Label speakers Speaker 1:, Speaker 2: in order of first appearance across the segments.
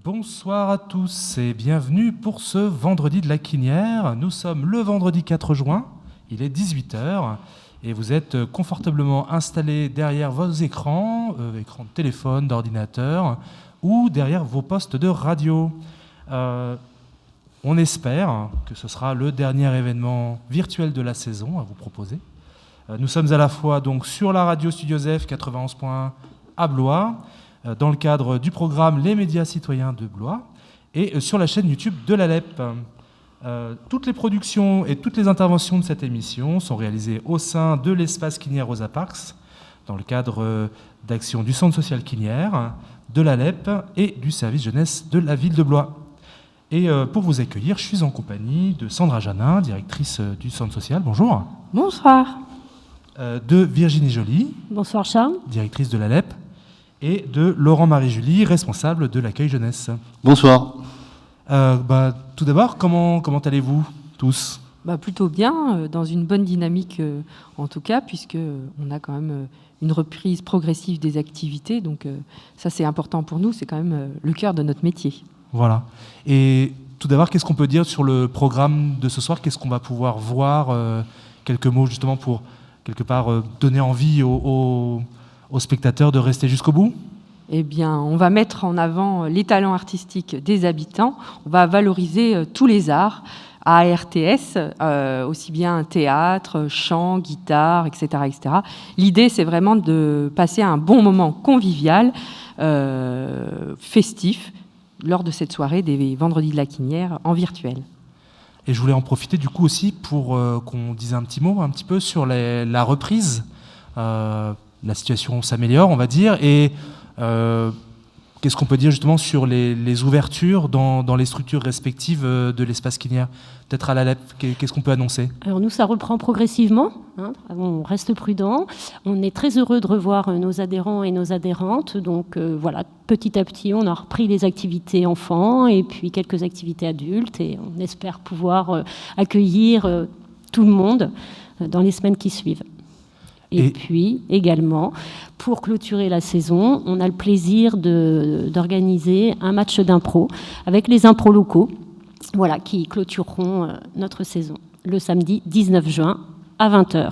Speaker 1: Bonsoir à tous et bienvenue pour ce vendredi de la Quinière. Nous sommes le vendredi 4 juin, il est 18h et vous êtes confortablement installés derrière vos écrans, écrans de téléphone, d'ordinateur ou derrière vos postes de radio. On espère que ce sera le dernier événement virtuel de la saison à vous proposer. Nous sommes à la fois donc sur la radio Studio Zef 91.1 à Blois, dans le cadre du programme Les médias citoyens de Blois, et sur la chaîne YouTube de l'ALEP. Toutes les productions et toutes les interventions de cette émission sont réalisées au sein de l'espace Quinière Rosa Parks, dans le cadre d'actions du Centre social Quinière, de l'ALEP et du service jeunesse de la ville de Blois. Et pour vous accueillir, je suis en compagnie de Sandra Janin, directrice du Centre social. Bonjour.
Speaker 2: Bonsoir.
Speaker 1: De Virginie Joly.
Speaker 2: Bonsoir Charles.
Speaker 1: Directrice de l'ALEP. Et de Laurent-Marie Julie, responsable de l'accueil jeunesse.
Speaker 3: Bonsoir.
Speaker 1: Tout d'abord, comment allez-vous tous ?
Speaker 2: Plutôt bien, dans une bonne dynamique en tout cas, puisqu'on a quand même une reprise progressive des activités. Donc ça c'est important pour nous, c'est quand même le cœur de notre métier. Voilà.
Speaker 1: Et tout d'abord, qu'est-ce qu'on peut dire sur le programme de ce soir ? Qu'est-ce qu'on va pouvoir voir ? Quelques mots justement pour, quelque part, donner envie aux spectateurs de rester jusqu'au bout ?
Speaker 2: Eh bien, on va mettre en avant les talents artistiques des habitants. On va valoriser tous les arts à RTS, aussi bien théâtre, chant, guitare, etc., etc. L'idée, c'est vraiment de passer un bon moment convivial, festif, lors de cette soirée des Vendredis de la Quinière en virtuel.
Speaker 1: Et je voulais en profiter du coup aussi pour qu'on dise un petit mot, un petit peu sur la reprise. La situation s'améliore, on va dire, et qu'est-ce qu'on peut dire justement sur les ouvertures dans les structures respectives de l'espace Quinière ? Peut-être à l'ALEP, qu'est-ce qu'on peut annoncer ?
Speaker 4: Alors nous, ça reprend progressivement, on reste prudent. On est très heureux de revoir nos adhérents et nos adhérentes. Donc voilà, petit à petit, on a repris les activités enfants et puis quelques activités adultes. Et on espère pouvoir accueillir tout le monde dans les semaines qui suivent. Et puis, également, pour clôturer la saison, on a le plaisir d'organiser un match d'impro avec les impros locaux, voilà, qui clôtureront notre saison le samedi 19 juin à 20h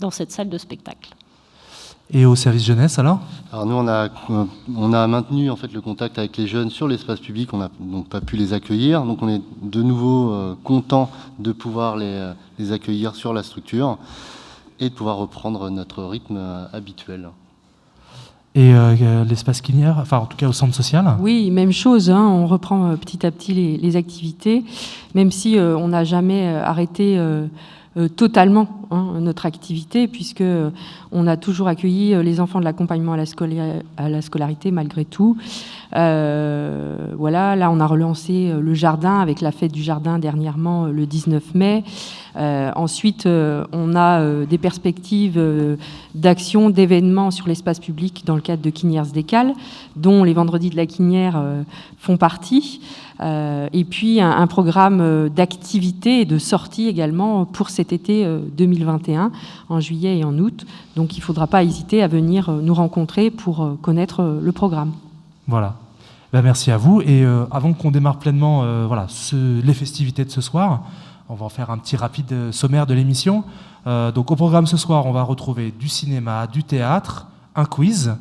Speaker 4: dans cette salle de spectacle.
Speaker 1: Et au service jeunesse, alors ?
Speaker 3: Alors nous, on a maintenu en fait le contact avec les jeunes sur l'espace public. On n'a donc pas pu les accueillir. Donc on est de nouveau content de pouvoir les accueillir sur la structure et de pouvoir reprendre notre rythme habituel.
Speaker 1: Et l'espace Quinière, enfin en tout cas au centre social ?
Speaker 2: Oui, même chose, on reprend petit à petit les activités, même si on n'a jamais arrêté totalement notre activité, puisque on a toujours accueilli les enfants de l'accompagnement à la scolarité malgré tout. Voilà, là on a relancé le jardin avec la fête du jardin dernièrement le 19 mai. Ensuite, on a des perspectives d'actions, d'événements sur l'espace public dans le cadre de Quinières Décales, dont les Vendredis de la Quinière font partie. Et puis un programme d'activités et de sorties également pour cet été 2021, en juillet et en août. Donc il ne faudra pas hésiter à venir nous rencontrer pour connaître le programme.
Speaker 1: Voilà. Merci à vous. Et avant qu'on démarre pleinement les festivités de ce soir, on va en faire un petit rapide sommaire de l'émission. Donc au programme ce soir, on va retrouver du cinéma, du théâtre, un quiz,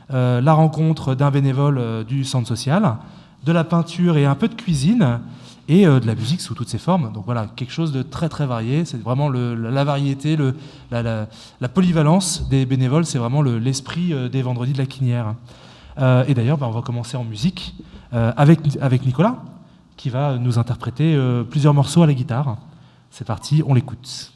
Speaker 1: la rencontre d'un bénévole du centre social, de la peinture et un peu de cuisine, et de la musique sous toutes ses formes. Donc voilà, quelque chose de très très varié. C'est vraiment la variété, la polyvalence des bénévoles, c'est vraiment l'esprit des Vendredis de la Quinière. Et d'ailleurs, on va commencer en musique avec Nicolas, qui va nous interpréter plusieurs morceaux à la guitare. C'est parti, on l'écoute.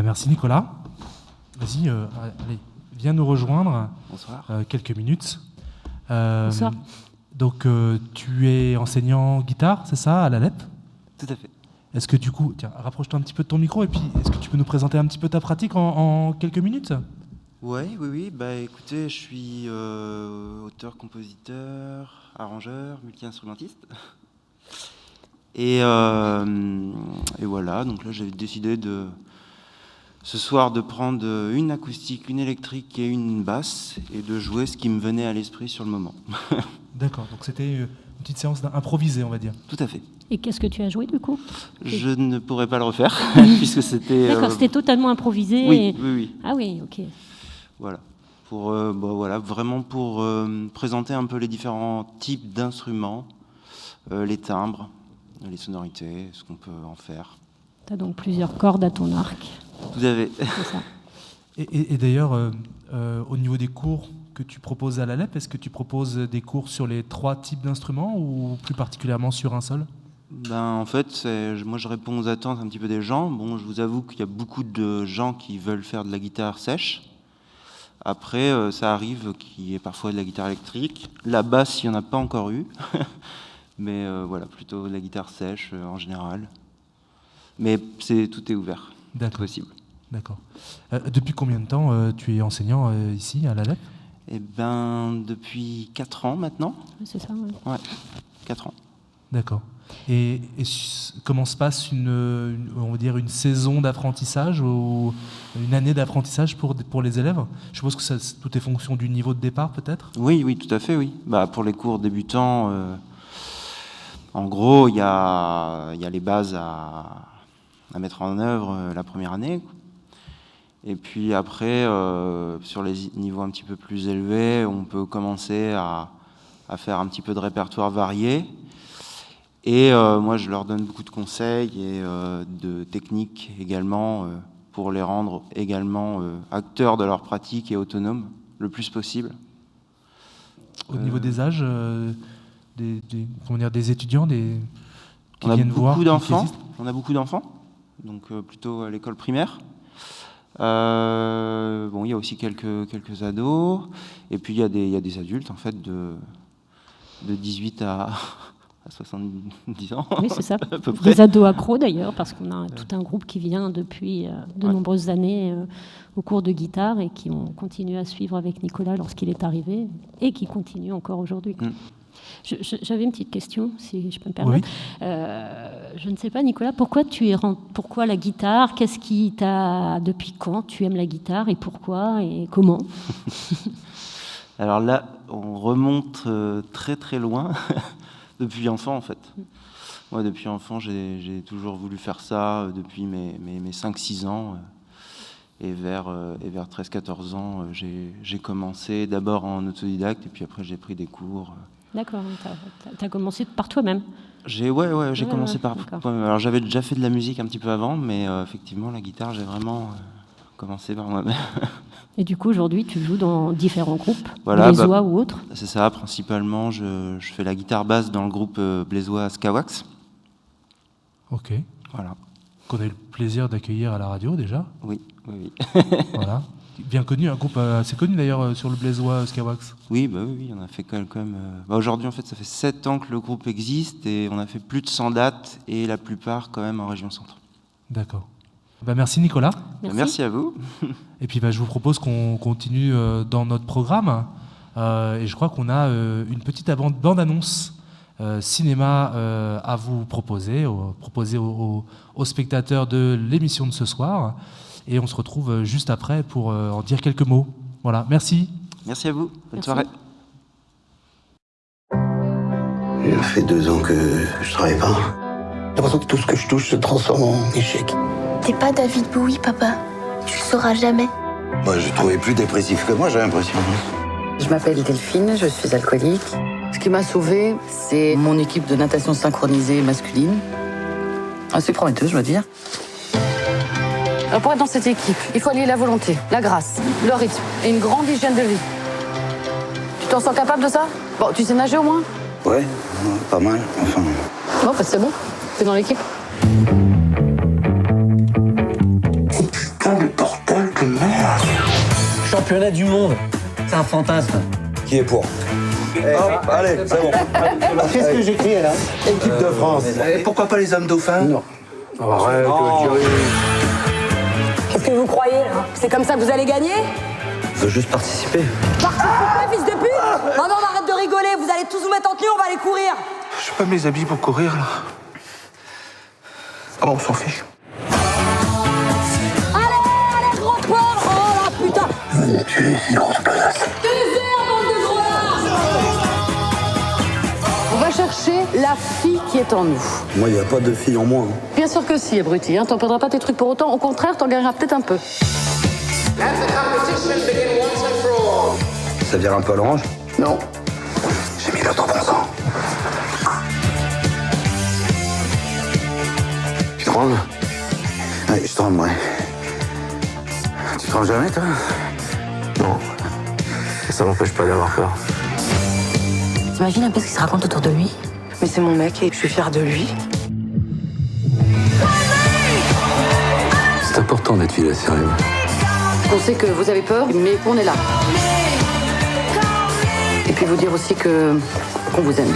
Speaker 1: Merci Nicolas. Vas-y, allez, viens nous rejoindre.
Speaker 5: Bonsoir.
Speaker 1: Quelques minutes.
Speaker 4: Bonsoir.
Speaker 1: Donc, tu es enseignant guitare, c'est ça, à l'ALEP?
Speaker 5: Tout à fait.
Speaker 1: Est-ce que du coup, tiens, rapproche-toi un petit peu de ton micro et puis est-ce que tu peux nous présenter un petit peu ta pratique en quelques minutes?
Speaker 5: Oui. Bah, écoutez, je suis auteur, compositeur, arrangeur, multi-instrumentiste. Et voilà, donc là j'ai décidé ce soir de prendre une acoustique, une électrique et une basse et de jouer ce qui me venait à l'esprit sur le moment.
Speaker 1: D'accord, donc c'était une petite séance improvisée, on va dire.
Speaker 5: Tout à fait.
Speaker 4: Et qu'est-ce que tu as joué du coup?
Speaker 5: Je ne pourrais pas le refaire puisque c'était...
Speaker 4: D'accord, c'était totalement improvisé.
Speaker 5: Oui.
Speaker 4: Ah oui, ok.
Speaker 5: Voilà. Vraiment pour présenter un peu les différents types d'instruments, les timbres, les sonorités, ce qu'on peut en faire.
Speaker 4: Tu as donc plusieurs cordes à ton arc.
Speaker 5: Tout à fait.
Speaker 4: C'est ça.
Speaker 1: Et d'ailleurs, au niveau des cours que tu proposes à l'ALEP, est-ce que tu proposes des cours sur les 3 types d'instruments ou plus particulièrement sur un seul?
Speaker 5: En fait, moi je réponds aux attentes un petit peu des gens. Bon, je vous avoue qu'il y a beaucoup de gens qui veulent faire de la guitare sèche. Après, ça arrive qu'il y ait parfois de la guitare électrique. La basse, il n'y en a pas encore eu. Mais voilà, plutôt de la guitare sèche en général. Mais tout est ouvert.
Speaker 1: D'accord.
Speaker 5: Possible.
Speaker 1: D'accord. Depuis combien de temps tu es enseignant ici à l'ALEP?
Speaker 5: Depuis 4 ans maintenant.
Speaker 4: C'est ça, ouais.
Speaker 5: Ouais, 4 ans.
Speaker 1: D'accord. Comment se passe on va dire une saison d'apprentissage ou une année d'apprentissage pour les élèves? Je suppose que tout est fonction du niveau de départ, peut-être?
Speaker 5: Oui, tout à fait, oui. Pour les cours débutants, en gros, il y a les bases à mettre en œuvre la première année. Et puis après, sur les niveaux un petit peu plus élevés, on peut commencer à faire un petit peu de répertoire varié. Et moi, je leur donne beaucoup de conseils et de techniques également pour les rendre également acteurs de leur pratique et autonomes le plus possible.
Speaker 1: Au niveau des âges, des étudiants qui viennent voir?
Speaker 5: On a beaucoup d'enfants, donc plutôt à l'école primaire. Il y a aussi quelques ados, et puis il y a des adultes en fait de 18 à 70 ans.
Speaker 4: Oui, c'est ça.
Speaker 5: À peu près.
Speaker 4: Des ados accros d'ailleurs, parce qu'on a tout un groupe qui vient depuis de nombreuses années au cours de guitare et qui ont continué à suivre avec Nicolas lorsqu'il est arrivé et qui continuent encore aujourd'hui. J'avais une petite question, si je peux me permettre.
Speaker 1: Oui.
Speaker 4: Je ne sais pas, Nicolas, pourquoi la guitare? Qu'est-ce qui t'a... Depuis quand tu aimes la guitare et pourquoi et comment?
Speaker 5: Alors là, on remonte très très loin, depuis enfant en fait. Moi, depuis enfant, j'ai toujours voulu faire ça depuis mes 5-6 ans. Et vers 13-14 ans, j'ai commencé d'abord en autodidacte et puis après j'ai pris des cours.
Speaker 4: D'accord, t'as commencé par toi-même?
Speaker 5: J'ai commencé par moi-même. Alors j'avais déjà fait de la musique un petit peu avant, mais effectivement la guitare, j'ai vraiment commencé par moi-même.
Speaker 4: Et du coup, aujourd'hui, tu joues dans différents groupes,
Speaker 5: voilà,
Speaker 4: Blésois ou autres?
Speaker 5: C'est ça, principalement, je fais la guitare basse dans le groupe Blésois Skawax.
Speaker 1: Ok.
Speaker 5: Voilà.
Speaker 1: Qu'on a eu le plaisir d'accueillir à la radio déjà.
Speaker 5: Oui.
Speaker 1: Voilà. Bien connu, un groupe assez connu d'ailleurs sur le Blésois Skawax.
Speaker 5: Oui, on a fait quand même... aujourd'hui, en fait, ça fait 7 ans que le groupe existe et on a fait plus de 100 dates et la plupart quand même en région centre.
Speaker 1: D'accord. Merci Nicolas.
Speaker 5: Merci à vous.
Speaker 1: Et puis je vous propose qu'on continue dans notre programme. Et je crois qu'on a une petite bande-annonce cinéma à vous proposer aux spectateurs de l'émission de ce soir. Et on se retrouve juste après pour en dire quelques mots. Voilà, merci.
Speaker 5: Merci à vous. Bonne soirée.
Speaker 6: Il fait 2 ans que je travaille pas. J'ai l'impression que tout ce que je touche se transforme en échec.
Speaker 7: T'es pas David Bowie, papa. Tu le sauras jamais.
Speaker 6: Moi, j'ai trouvé plus dépressif que moi, j'ai l'impression.
Speaker 8: Je m'appelle Delphine, je suis alcoolique. Ce qui m'a sauvée, c'est mon équipe de natation synchronisée masculine. Assez prometteuse, je dois dire. Alors pour être dans cette équipe, il faut allier la volonté, la grâce, le rythme et une grande hygiène de vie. Tu t'en sens capable de ça? Bon, tu sais nager au moins?
Speaker 6: Ouais, pas mal, enfin...
Speaker 8: Bon, c'est bon, t'es dans l'équipe.
Speaker 6: Oh putain, le bordel de merde!
Speaker 9: Championnat du monde, c'est un fantasme.
Speaker 6: Qui est pour? Allez, c'est bon.
Speaker 9: Qu'est-ce que j'écris là?
Speaker 6: Équipe de France. Et pourquoi pas les hommes dauphins? Non.
Speaker 9: Arrête,
Speaker 10: Qu'est-ce que vous croyez, hein? C'est comme ça que vous allez gagner?
Speaker 6: Je veux juste participer.
Speaker 10: Participer, fils de pute! Non, on arrête de rigoler, vous allez tous vous mettre en tenue, on va aller courir!
Speaker 6: Je peux pas mes habits pour courir, là. Ah bon, on s'en fiche.
Speaker 10: Allez, gros porc! Oh la putain!
Speaker 6: Tu es une grosse connasse.
Speaker 8: On va chercher la fille qui est en nous.
Speaker 6: Moi, y a pas de fille en moi.
Speaker 8: Bien sûr que si, abruti. Hein. T'en perdras pas tes trucs pour autant. Au contraire, t'en gagneras peut-être un peu.
Speaker 6: Ça vire un peu à l'orange?
Speaker 8: Non.
Speaker 6: J'ai mis l'autre bronzant. Tu trembles? Ouais, je tremble, ouais. Tu trembles jamais, toi?
Speaker 9: Non. Ça m'empêche pas d'avoir peur.
Speaker 10: T'imagines un peu ce qu'il se raconte autour de lui?
Speaker 8: Mais c'est mon mec et je suis fière de lui.
Speaker 9: C'est important d'être fidèle à ses rêves.
Speaker 8: On sait que vous avez peur, mais qu'on est là. Et puis vous dire aussi qu'on vous aime.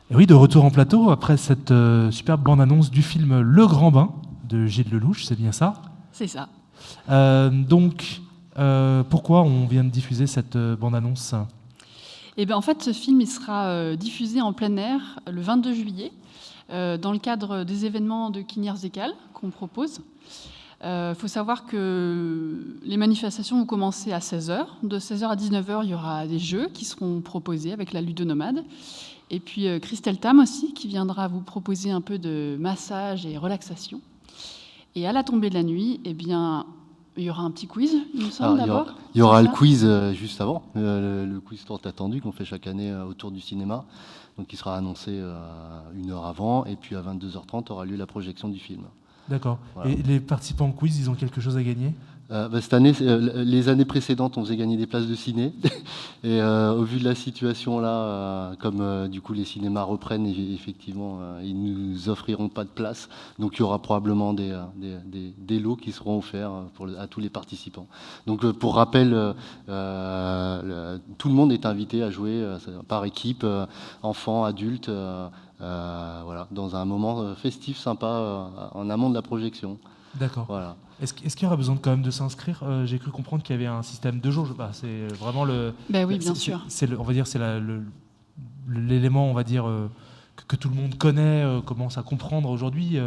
Speaker 1: Et oui, de retour en plateau, après cette superbe bande-annonce du film Le Grand Bain de Gilles Lelouch, c'est bien ça?
Speaker 2: C'est ça.
Speaker 1: Pourquoi on vient de diffuser cette bande-annonce?
Speaker 11: Et ben, en fait, ce film il sera diffusé en plein air le 22 juillet, dans le cadre des événements de Kinnears-Écale qu'on propose. Faut savoir que les manifestations vont commencer à 16h. De 16h à 19h, il y aura des jeux qui seront proposés avec la Ludonomade. Et puis Christelle Tam aussi, qui viendra vous proposer un peu de massage et relaxation. Et à la tombée de la nuit, eh bien, il y aura un petit quiz, il me semble, d'abord.
Speaker 3: Il y aura le quiz juste avant, le quiz tant attendu qu'on fait chaque année autour du cinéma, donc qui sera annoncé 1 heure avant, et puis à 22h30 aura lieu la projection du film.
Speaker 1: D'accord.
Speaker 3: Voilà.
Speaker 1: Et les participants au quiz, ils ont quelque chose à gagner ?
Speaker 3: Cette année, les années précédentes, on faisait gagner des places de ciné. Et au vu de la situation là, comme du coup les cinémas reprennent, effectivement, ils nous offriront pas de place. Donc il y aura probablement des lots qui seront offerts à tous les participants. Donc pour rappel, tout le monde est invité à jouer par équipe, enfants, adultes, voilà, dans un moment festif, sympa, en amont de la projection.
Speaker 1: D'accord.
Speaker 3: Voilà.
Speaker 1: Est-ce qu'il y aura besoin quand même de s'inscrire ? J'ai cru comprendre qu'il y avait un système de jauge. Bah, c'est vraiment le.
Speaker 11: Ben oui, bien sûr.
Speaker 1: On va dire c'est l'élément, on va dire que tout le monde connaît, commence à comprendre aujourd'hui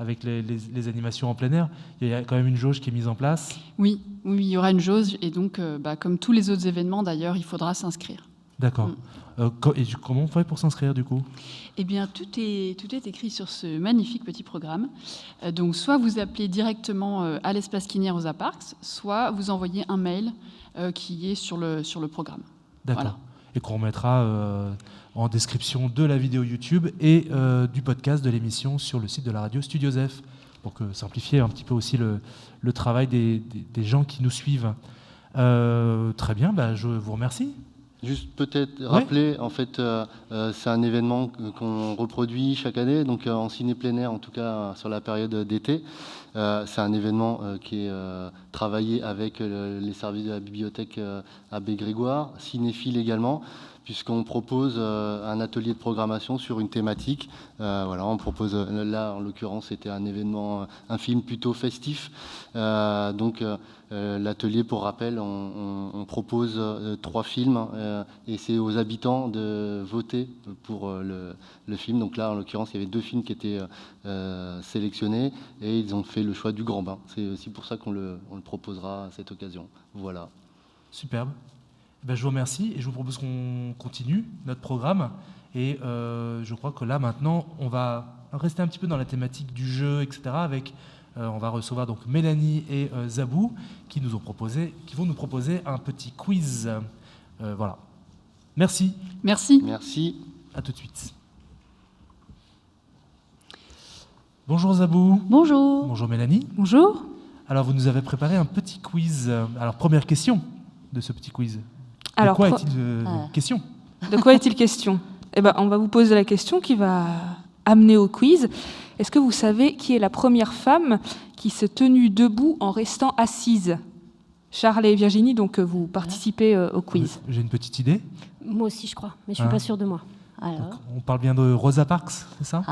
Speaker 1: avec les animations en plein air. Il y a quand même une jauge qui est mise en place.
Speaker 11: Oui, il y aura une jauge et donc, comme tous les autres événements d'ailleurs, il faudra s'inscrire.
Speaker 1: D'accord. Et comment on fait pour s'inscrire du coup ?
Speaker 11: Eh bien, tout est écrit sur ce magnifique petit programme. Donc, soit vous appelez directement à l'espace Kinnears Rosa Parks, soit vous envoyez un mail qui est sur le programme.
Speaker 1: D'accord.
Speaker 11: Voilà.
Speaker 1: Et qu'on remettra en description de la vidéo YouTube et du podcast de l'émission sur le site de la radio Studio Zef, pour simplifier un petit peu aussi le travail des gens qui nous suivent. Très bien, je vous remercie.
Speaker 3: Juste peut-être rappeler, en fait, c'est un événement qu'on reproduit chaque année, donc en ciné plein air, en tout cas sur la période d'été. C'est un événement qui est travaillé avec les services de la bibliothèque Abbé Grégoire, cinéphile également, puisqu'on propose un atelier de programmation sur une thématique. Voilà, on propose, là en l'occurrence c'était un film plutôt festif. Donc l'atelier, pour rappel, on propose 3 films et c'est aux habitants de voter pour le film. Donc là en l'occurrence il y avait 2 films qui étaient sélectionnés et ils ont fait le choix du Grand Bain. C'est aussi pour ça qu'on le proposera à cette occasion. Voilà.
Speaker 1: Superbe. Je vous remercie et je vous propose qu'on continue notre programme. Et je crois que là, maintenant, on va rester un petit peu dans la thématique du jeu, etc. On va recevoir donc Mélanie et Zabou qui vont nous proposer un petit quiz. Voilà. Merci.
Speaker 11: Merci.
Speaker 3: Merci.
Speaker 1: À tout de suite. Bonjour Zabou.
Speaker 4: Bonjour.
Speaker 1: Bonjour Mélanie.
Speaker 2: Bonjour.
Speaker 1: Alors, vous nous avez préparé un petit quiz. Alors, première question de ce petit quiz.
Speaker 2: Alors,
Speaker 1: de quoi est-il question ?
Speaker 2: De quoi est-il question ? On va vous poser la question qui va amener au quiz. Est-ce que vous savez qui est la première femme qui s'est tenue debout en restant assise ? Charles et Virginie, donc vous participez au quiz.
Speaker 1: J'ai une petite idée.
Speaker 4: Moi aussi, je crois, mais je ne suis pas sûre de moi. Alors...
Speaker 1: Donc, on parle bien de Rosa Parks, c'est ça ?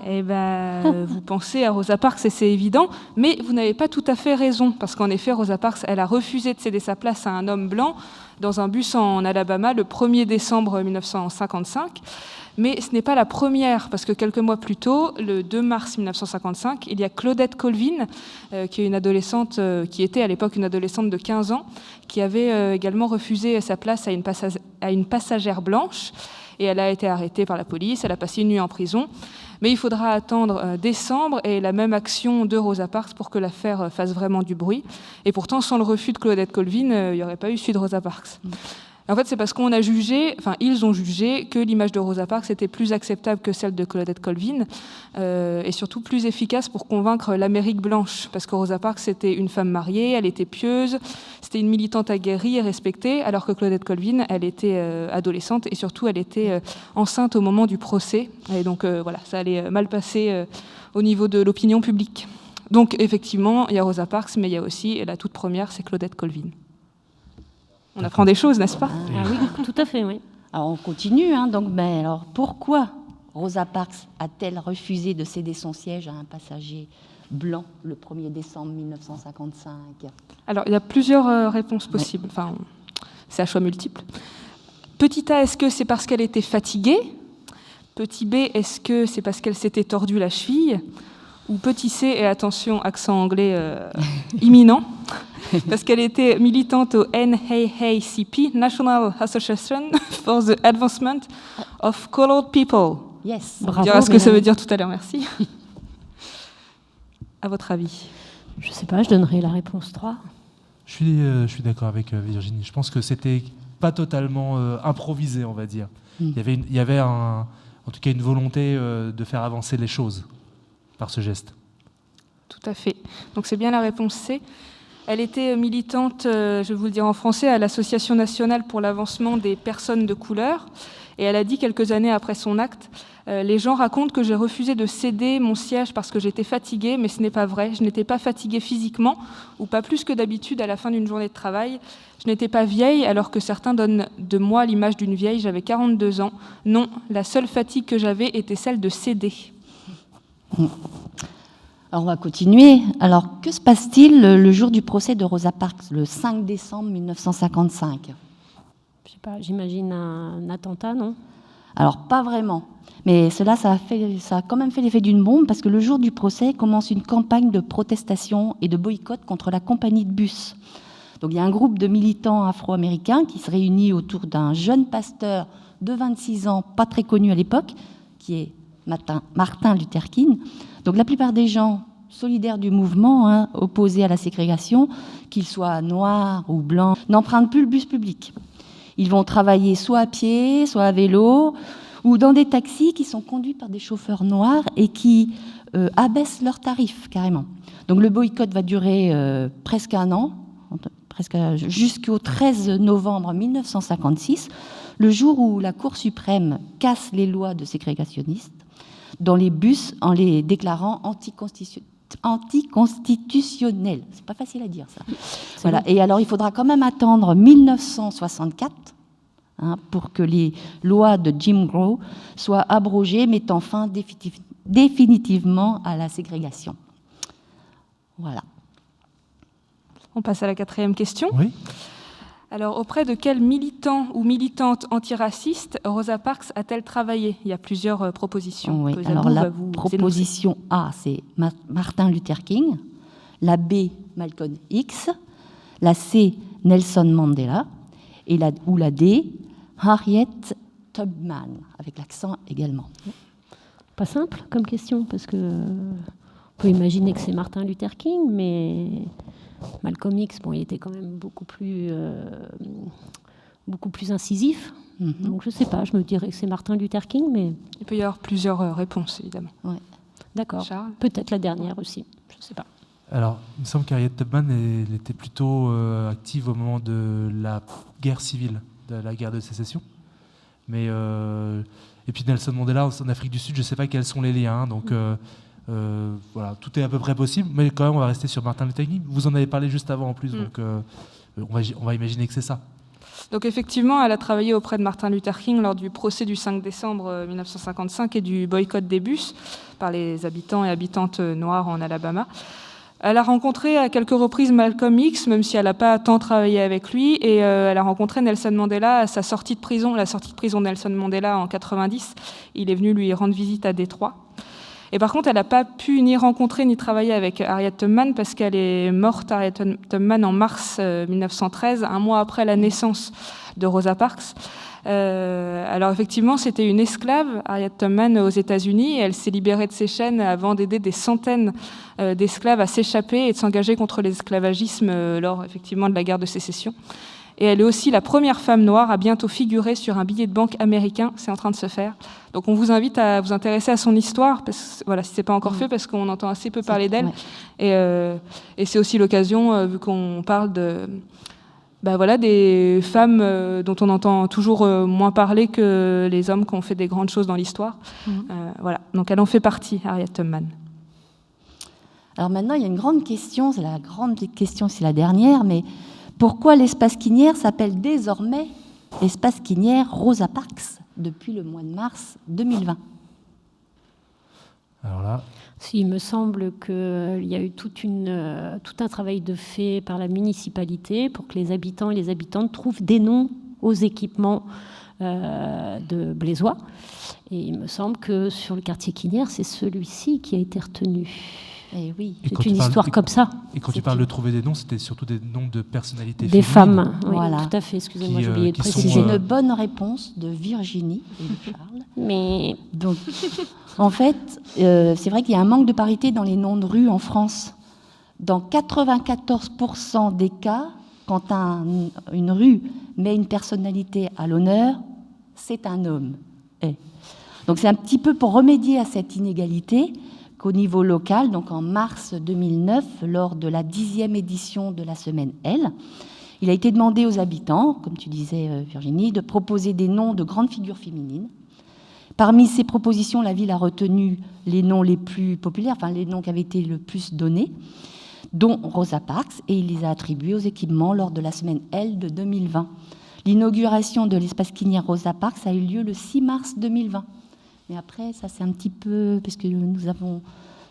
Speaker 2: Vous pensez à Rosa Parks et c'est évident, mais vous n'avez pas tout à fait raison, parce qu'en effet, Rosa Parks, elle a refusé de céder sa place à un homme blanc dans un bus en Alabama le 1er décembre 1955. Mais ce n'est pas la première, parce que quelques mois plus tôt, le 2 mars 1955, il y a Claudette Colvin, qui est une adolescente, qui était à l'époque une adolescente de 15 ans, qui avait également refusé sa place à une passagère blanche. Et elle a été arrêtée par la police, elle a passé une nuit en prison. Mais il faudra attendre décembre et la même action de Rosa Parks pour que l'affaire fasse vraiment du bruit. Et pourtant, sans le refus de Claudette Colvin, il n'y aurait pas eu suite de Rosa Parks. En fait, c'est parce qu'ils ont jugé que l'image de Rosa Parks était plus acceptable que celle de Claudette Colvin et surtout plus efficace pour convaincre l'Amérique blanche. Parce que Rosa Parks, c'était une femme mariée, elle était pieuse, c'était une militante aguerrie et respectée, alors que Claudette Colvin, elle était adolescente et surtout, elle était enceinte au moment du procès. Et donc, ça allait mal passer au niveau de l'opinion publique. Donc, effectivement, il y a Rosa Parks, mais il y a aussi, et la toute première, c'est Claudette Colvin. On apprend des choses, n'est-ce pas ?
Speaker 4: Oui, tout à fait, oui.
Speaker 12: Alors on continue, alors pourquoi Rosa Parks a-t-elle refusé de céder son siège à un passager blanc le 1er décembre 1955 ?
Speaker 2: Alors il y a plusieurs réponses possibles, c'est à choix multiples.
Speaker 13: Petit A, est-ce que c'est parce qu'elle était fatiguée? Petit B, est-ce que c'est parce qu'elle s'était tordue la cheville? Ou petit C, et attention, accent anglais imminent, parce qu'elle était militante au NAACP, National Association for the Advancement of Colored People.
Speaker 4: Yes,
Speaker 13: On
Speaker 4: bravo.
Speaker 13: dira ce que ça veut dire tout à l'heure, merci. À votre avis?
Speaker 4: Je ne sais pas, je donnerai la réponse 3.
Speaker 1: Je suis d'accord avec Virginie. Je pense que c'était pas totalement improvisé, on va dire. Il y avait en tout cas une volonté de faire avancer les choses par ce geste.
Speaker 13: Tout à fait. Donc c'est bien la réponse C. Elle était militante, je vais vous le dire en français, à l'Association nationale pour l'avancement des personnes de couleur. Et elle a dit quelques années après son acte, les gens racontent que j'ai refusé de céder mon siège parce que j'étais fatiguée, mais ce n'est pas vrai. Je n'étais pas fatiguée physiquement, ou pas plus que d'habitude à la fin d'une journée de travail. Je n'étais pas vieille, alors que certains donnent de moi l'image d'une vieille. J'avais 42 ans. Non, la seule fatigue que j'avais était celle de céder.
Speaker 12: Alors on va continuer. Alors que se passe-t-il le jour du procès de Rosa Parks, le 5 décembre 1955 ?
Speaker 4: Je sais pas, j'imagine un attentat, non?
Speaker 12: Alors pas vraiment. Mais ça a quand même fait l'effet d'une bombe parce que le jour du procès commence une campagne de protestation et de boycott contre la compagnie de bus. Donc il y a un groupe de militants afro-américains qui se réunit autour d'un jeune pasteur de 26 ans, pas très connu à l'époque, qui est Martin Luther King. Donc la plupart des gens solidaires du mouvement, opposés à la ségrégation, qu'ils soient noirs ou blancs, n'empruntent plus le bus public. Ils vont travailler soit à pied, soit à vélo, ou dans des taxis qui sont conduits par des chauffeurs noirs et qui abaissent leurs tarifs carrément. Donc le boycott va durer presque un an, jusqu'au 13 novembre 1956, le jour où la Cour suprême casse les lois de ségrégationnistes dans les bus en les déclarant anticonstitutionnels. C'est pas facile à dire ça. Voilà. Et alors il faudra quand même attendre 1964 pour que les lois de Jim Crow soient abrogées, mettant fin définitivement à la ségrégation. Voilà.
Speaker 13: On passe à la 4e question.
Speaker 1: Oui.
Speaker 13: Alors, auprès de quel militant ou militante antiraciste Rosa Parks a-t-elle travaillé? Il y a plusieurs propositions.
Speaker 12: Oui. Alors, la proposition A, c'est Martin Luther King. La B, Malcolm X. La C, Nelson Mandela. Et la D, Harriet Tubman, avec l'accent également.
Speaker 4: Pas simple comme question, parce que on peut imaginer que c'est Martin Luther King, mais Malcolm X, bon, il était quand même beaucoup plus incisif. Donc je ne sais pas, je me dirais que c'est Martin Luther King, mais...
Speaker 13: Il peut y avoir plusieurs réponses, évidemment.
Speaker 12: Ouais.
Speaker 4: D'accord, peut-être la dernière aussi, je ne sais pas.
Speaker 1: Alors, il me semble qu'Harriet Tubman elle était plutôt active au moment de la guerre civile, de la guerre de sécession. Mais, et puis Nelson Mandela en Afrique du Sud, je ne sais pas quels sont les liens, donc... voilà, tout est à peu près possible, mais quand même on va rester sur Martin Luther King. Vous en avez parlé juste avant en plus, donc on va imaginer que c'est ça.
Speaker 13: Donc effectivement, elle a travaillé auprès de Martin Luther King lors du procès du 5 décembre 1955 et du boycott des bus par les habitants et habitantes noirs en Alabama. Elle a rencontré à quelques reprises Malcolm X, même si elle n'a pas tant travaillé avec lui, et elle a rencontré Nelson Mandela à sa sortie de prison, la sortie de prison de Nelson Mandela en 90. Il est venu lui rendre visite à Détroit. Et par contre, elle n'a pas pu ni rencontrer ni travailler avec Harriet Tubman parce qu'elle est morte, Harriet Tubman, en mars 1913, un mois après la naissance de Rosa Parks. Alors effectivement, c'était une esclave, Harriet Tubman, aux États-Unis. Elle s'est libérée de ses chaînes avant d'aider des centaines d'esclaves à s'échapper et de s'engager contre l'esclavagisme lors effectivement de la guerre de sécession. Et elle est aussi la première femme noire à bientôt figurer sur un billet de banque américain. C'est en train de se faire. Donc on vous invite à vous intéresser à son histoire, parce que, voilà, si ce n'est pas encore fait, parce qu'on entend assez peu parler d'elle. Ouais. Et c'est aussi l'occasion, vu qu'on parle des femmes dont on entend toujours moins parler que les hommes qui ont fait des grandes choses dans l'histoire. Voilà. Donc elle en fait partie, Harriet Tubman.
Speaker 12: Alors maintenant, il y a une grande question, c'est la dernière, mais... Pourquoi l'espace Quinière s'appelle désormais l'espace Quinière Rosa Parks depuis le mois de mars 2020 ?
Speaker 1: Alors là...
Speaker 4: Il me semble qu'il y a eu tout un travail de fait par la municipalité pour que les habitants et les habitantes trouvent des noms aux équipements de Blaisois. Et il me semble que sur le quartier Quinière, c'est celui-ci qui a été retenu.
Speaker 12: Et oui,
Speaker 4: c'est une histoire comme ça.
Speaker 1: Et quand tu parles de trouver des noms, c'était surtout des noms de personnalités
Speaker 4: des
Speaker 1: féminines.
Speaker 4: Femmes, oui,
Speaker 12: voilà.
Speaker 4: Tout à fait, excusez-moi, j'ai oublié de préciser.
Speaker 12: C'est une bonne réponse de Virginie et de Charles.
Speaker 4: Mais
Speaker 12: donc, en fait, c'est vrai qu'il y a un manque de parité dans les noms de rues en France. Dans 94% des cas, quand une rue met une personnalité à l'honneur, c'est un homme. Donc c'est un petit peu pour remédier à cette inégalité qu'au niveau local, donc en mars 2009, lors de la 10e édition de la Semaine L, il a été demandé aux habitants, comme tu disais Virginie, de proposer des noms de grandes figures féminines. Parmi ces propositions, la ville a retenu les noms les plus populaires, enfin les noms qui avaient été le plus donnés, dont Rosa Parks, et il les a attribués aux équipements lors de la Semaine L de 2020. L'inauguration de l'espace Quinière Rosa Parks a eu lieu le 6 mars 2020. Mais après, ça c'est un petit peu, parce que nous avons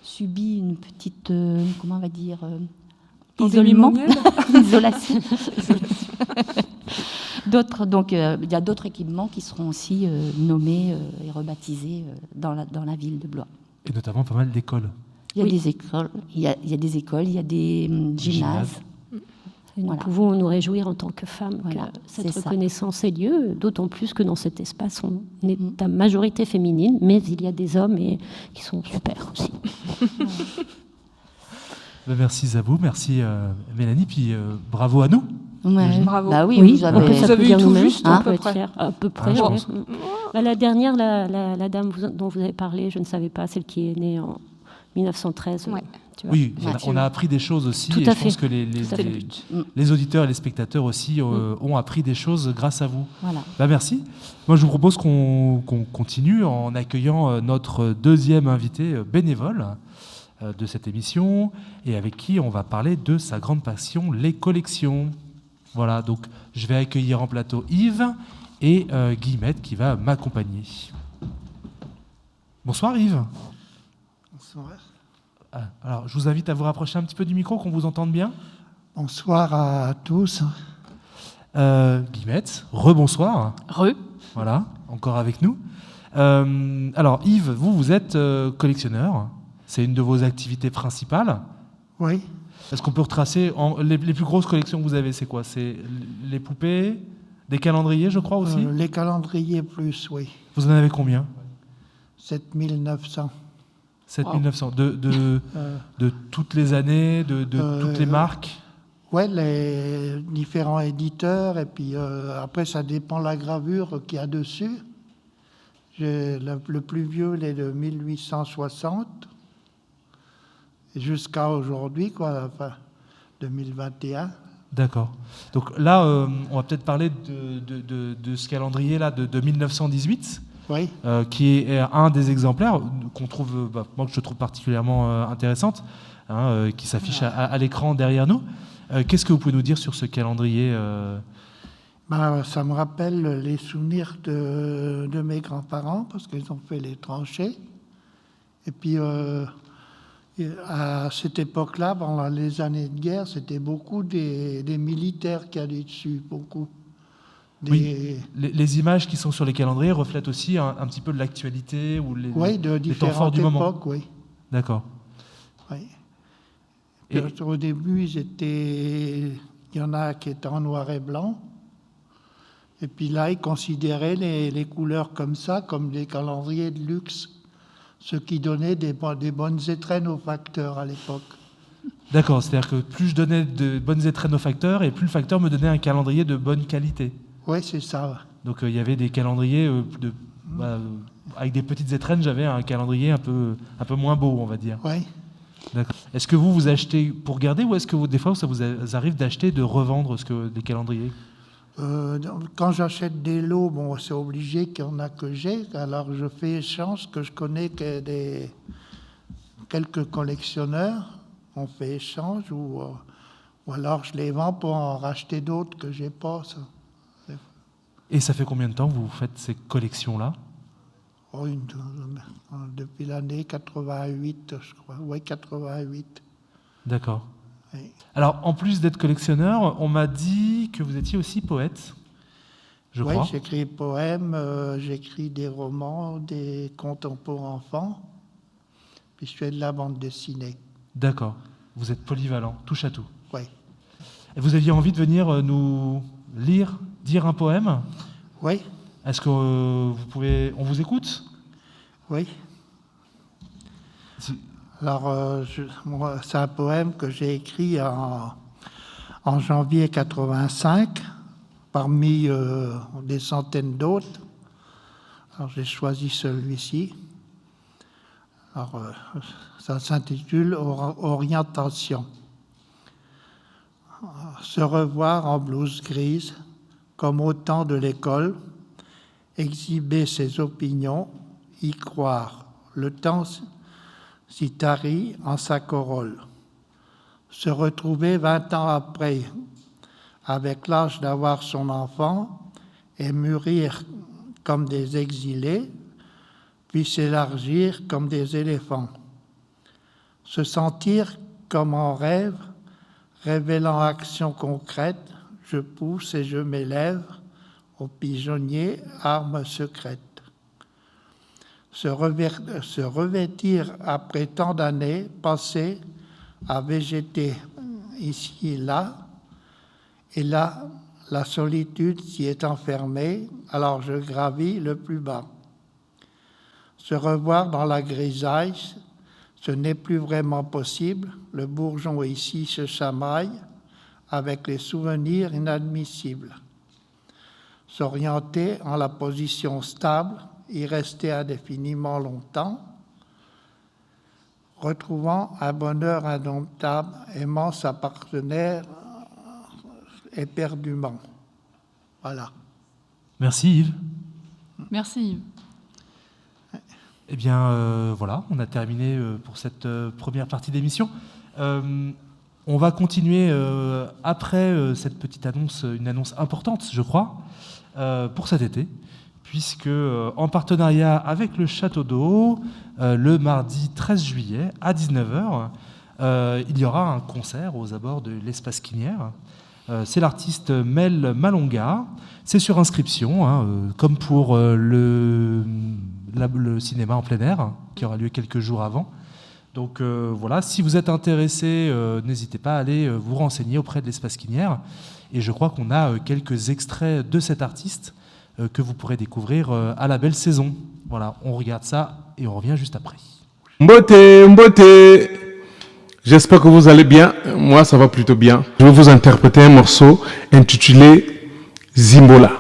Speaker 12: subi une petite, comment on va dire, isolement, isolation. Donc il y a d'autres équipements qui seront aussi nommés et rebaptisés dans la ville de Blois.
Speaker 1: Et notamment pas mal d'écoles.
Speaker 12: Il y a des écoles, il y a des écoles, il y a des gymnases.
Speaker 4: Et nous pouvons nous réjouir en tant que femmes que cette reconnaissance ait lieu, d'autant plus que dans cet espace, on est à majorité féminine, mais il y a des hommes qui sont super aussi.
Speaker 1: Merci Zabou, merci Mélanie, puis bravo à nous.
Speaker 12: Ouais.
Speaker 13: Bravo.
Speaker 12: Bah oui, vous
Speaker 13: avez eu tout juste,
Speaker 4: à peu près.
Speaker 1: je
Speaker 4: pense. La dernière, la dame dont vous avez parlé, je ne savais pas, celle qui est née en 1913. Tu vois.
Speaker 1: Oui, on a appris des choses aussi, et je pense que les auditeurs et les spectateurs aussi ont appris des choses grâce à vous.
Speaker 12: Voilà.
Speaker 1: Merci. Moi, je vous propose qu'on continue en accueillant notre deuxième invité bénévole de cette émission, et avec qui on va parler de sa grande passion, les collections. Voilà, donc je vais accueillir en plateau Yves et Guillemette qui va m'accompagner. Bonsoir Yves.
Speaker 14: Bonsoir.
Speaker 1: Alors, je vous invite à vous rapprocher un petit peu du micro, qu'on vous entende bien.
Speaker 14: Bonsoir à tous.
Speaker 1: Guillemette, rebonsoir. Voilà, encore avec nous. Alors, Yves, vous êtes collectionneur. C'est une de vos activités principales.
Speaker 14: Oui.
Speaker 1: Est-ce qu'on peut retracer les plus grosses collections que vous avez, c'est quoi? C'est les poupées, des calendriers, je crois aussi.
Speaker 14: Les calendriers plus, oui.
Speaker 1: Vous en avez combien?
Speaker 14: 7900.
Speaker 1: 7900 de toutes les années, de toutes les marques.
Speaker 14: Oui, les différents éditeurs, et puis après ça dépend de la gravure qu'il y a dessus. Le plus vieux, il est de 1860 jusqu'à aujourd'hui, quoi, enfin 2021.
Speaker 1: D'accord. Donc là, on va peut-être parler de ce calendrier-là de 1918.
Speaker 14: Oui.
Speaker 1: Qui est un des exemplaires qu'on trouve, moi que je trouve particulièrement intéressante, qui s'affiche à l'écran derrière nous. Qu'est-ce que vous pouvez nous dire sur ce calendrier
Speaker 14: Ça me rappelle les souvenirs de mes grands-parents, parce qu'ils ont fait les tranchées. Et puis, à cette époque-là, pendant les années de guerre, c'était beaucoup des militaires qui allaient dessus, beaucoup.
Speaker 1: Oui, les images qui sont sur les calendriers reflètent aussi un petit peu de l'actualité ou les temps forts du moment.
Speaker 14: Époques, oui.
Speaker 1: D'accord.
Speaker 14: Oui. Au début, il y en a qui étaient en noir et blanc. Et puis là, ils considéraient les couleurs comme ça, comme des calendriers de luxe, ce qui donnait des bonnes étrennes aux facteurs à l'époque.
Speaker 1: D'accord, c'est-à-dire que plus je donnais de bonnes étrennes au facteur, et plus le facteur me donnait un calendrier de bonne qualité.
Speaker 14: Oui, c'est ça.
Speaker 1: Donc il y avait des calendriers avec des petites étrennes, j'avais un calendrier un peu moins beau, on va dire.
Speaker 14: Oui.
Speaker 1: D'accord. Est-ce que vous achetez pour garder, ou est-ce que des fois ça vous arrive d'acheter, de revendre des calendriers?
Speaker 14: Quand j'achète des lots, c'est obligé qu'il y en a que j'ai. Alors je fais échange, que je connais que quelques collectionneurs. On fait échange, ou alors je les vends pour en racheter d'autres que j'ai pas. Ça.
Speaker 1: Et ça fait combien de temps que vous faites ces collections-là?
Speaker 14: Depuis l'année 88, je crois. Oui, 88.
Speaker 1: D'accord.
Speaker 14: Oui.
Speaker 1: Alors, en plus d'être collectionneur, on m'a dit que vous étiez aussi poète. je
Speaker 14: Oui,
Speaker 1: crois.
Speaker 14: j'écris des poèmes, j'écris des romans, des contes pour enfants, puis je fais de la bande dessinée.
Speaker 1: D'accord. Vous êtes polyvalent, touche à tout.
Speaker 14: Oui.
Speaker 1: Et vous aviez envie de venir nous dire un poème?
Speaker 14: Oui.
Speaker 1: Est-ce que vous pouvez... On vous écoute?
Speaker 14: Oui. Alors, c'est un poème que j'ai écrit en janvier 85, parmi des centaines d'autres. Alors, j'ai choisi celui-ci. Alors, ça s'intitule Orientation. Se revoir en blouse grise, comme au temps de l'école, exhiber ses opinions, y croire. Le temps s'y tarit en sa corolle. Se retrouver 20 ans après, avec l'âge d'avoir son enfant, et mûrir comme des exilés, puis s'élargir comme des éléphants. Se sentir comme en rêve, révélant action concrète, je pousse et je m'élève, au pigeonnier, arme secrète. Se revêtir après tant d'années passées à végéter ici et là, la solitude s'y est enfermée, alors je gravis le plus bas. Se revoir dans la grisaille, ce n'est plus vraiment possible, le bourgeon ici se chamaille avec les souvenirs inadmissibles. S'orienter en la position stable, y rester indéfiniment longtemps, retrouvant un bonheur indomptable, aimant sa partenaire éperdument. Voilà.
Speaker 1: Merci Yves.
Speaker 11: Merci Yves.
Speaker 1: Eh bien, voilà, on a terminé pour cette première partie d'émission. On va continuer après cette petite annonce, une annonce importante, je crois, pour cet été, puisque en partenariat avec le Château d'Eau, le mardi 13 juillet à 19h, il y aura un concert aux abords de l'Espace Quinière. C'est l'artiste Mel Malonga. C'est sur inscription, hein, comme pour le cinéma en plein air, qui aura lieu quelques jours avant. Donc voilà, si vous êtes intéressé, n'hésitez pas à aller vous renseigner auprès de l'Espace Quinière. Et je crois qu'on a quelques extraits de cet artiste que vous pourrez découvrir à la belle saison. Voilà, on regarde ça et on revient juste après.
Speaker 15: Mbote, Mbote, j'espère que vous allez bien. Moi, ça va plutôt bien. Je vais vous interpréter un morceau intitulé Zimbola.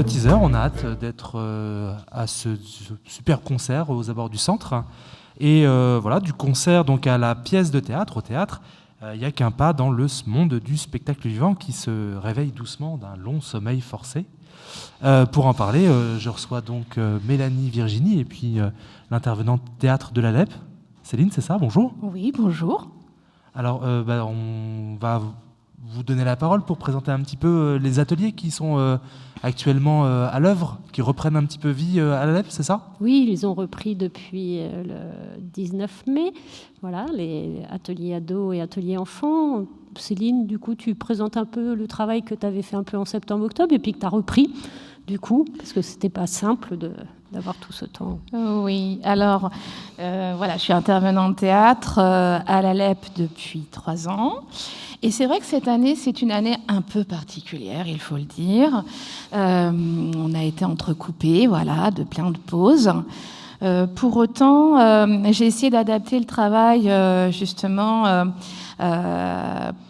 Speaker 1: Teaser, on a hâte d'être à ce super concert aux abords du centre. Et voilà, du concert donc à la pièce de théâtre, au théâtre, il n'y a qu'un pas dans le monde du spectacle vivant qui se réveille doucement d'un long sommeil forcé. Pour en parler, je reçois donc Mélanie Virginie et puis l'intervenante théâtre de la LEP. Céline, c'est ça? Bonjour.
Speaker 16: Oui, bonjour.
Speaker 1: Alors, on va vous donner la parole pour présenter un petit peu les ateliers qui sont actuellement à l'œuvre, qui reprennent un petit peu vie à la LEP, c'est ça?
Speaker 4: Oui, ils ont repris depuis le 19 mai. Voilà, les ateliers ados et ateliers enfants. Céline, du coup, tu présentes un peu le travail que tu avais fait un peu en septembre-octobre et puis que tu as repris, du coup, parce que c'était pas simple d'avoir tout ce temps.
Speaker 16: Oui, alors, voilà, je suis intervenante théâtre à la LEP depuis 3 ans. Et c'est vrai que cette année, c'est une année un peu particulière, il faut le dire. On a été entrecoupés, voilà, de plein de pauses. Pour autant, j'ai essayé d'adapter le travail, justement,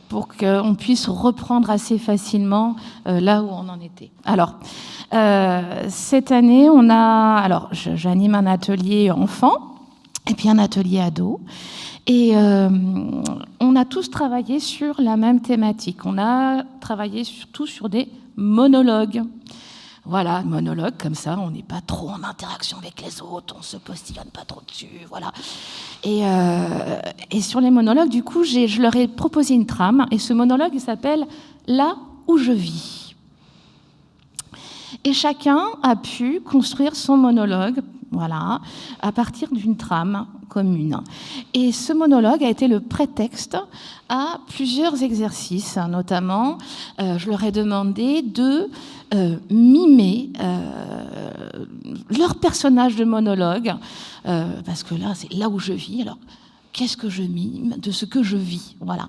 Speaker 16: pour qu'on puisse reprendre assez facilement là où on en était. Alors, cette année, j'anime un atelier enfant et puis un atelier ado. Et on a tous travaillé sur la même thématique. On a travaillé surtout sur des monologues. Voilà, monologue comme ça, on n'est pas trop en interaction avec les autres, on se postillonne pas trop dessus, voilà. Et sur les monologues, du coup, je leur ai proposé une trame, et ce monologue, il s'appelle « Là où je vis ». Et chacun a pu construire son monologue, voilà, à partir d'une trame commune. Et ce monologue a été le prétexte à plusieurs exercices, notamment, je leur ai demandé de mimer leur personnage de monologue, parce que là, c'est là où je vis. Alors, qu'est-ce que je mime de ce que je vis, voilà.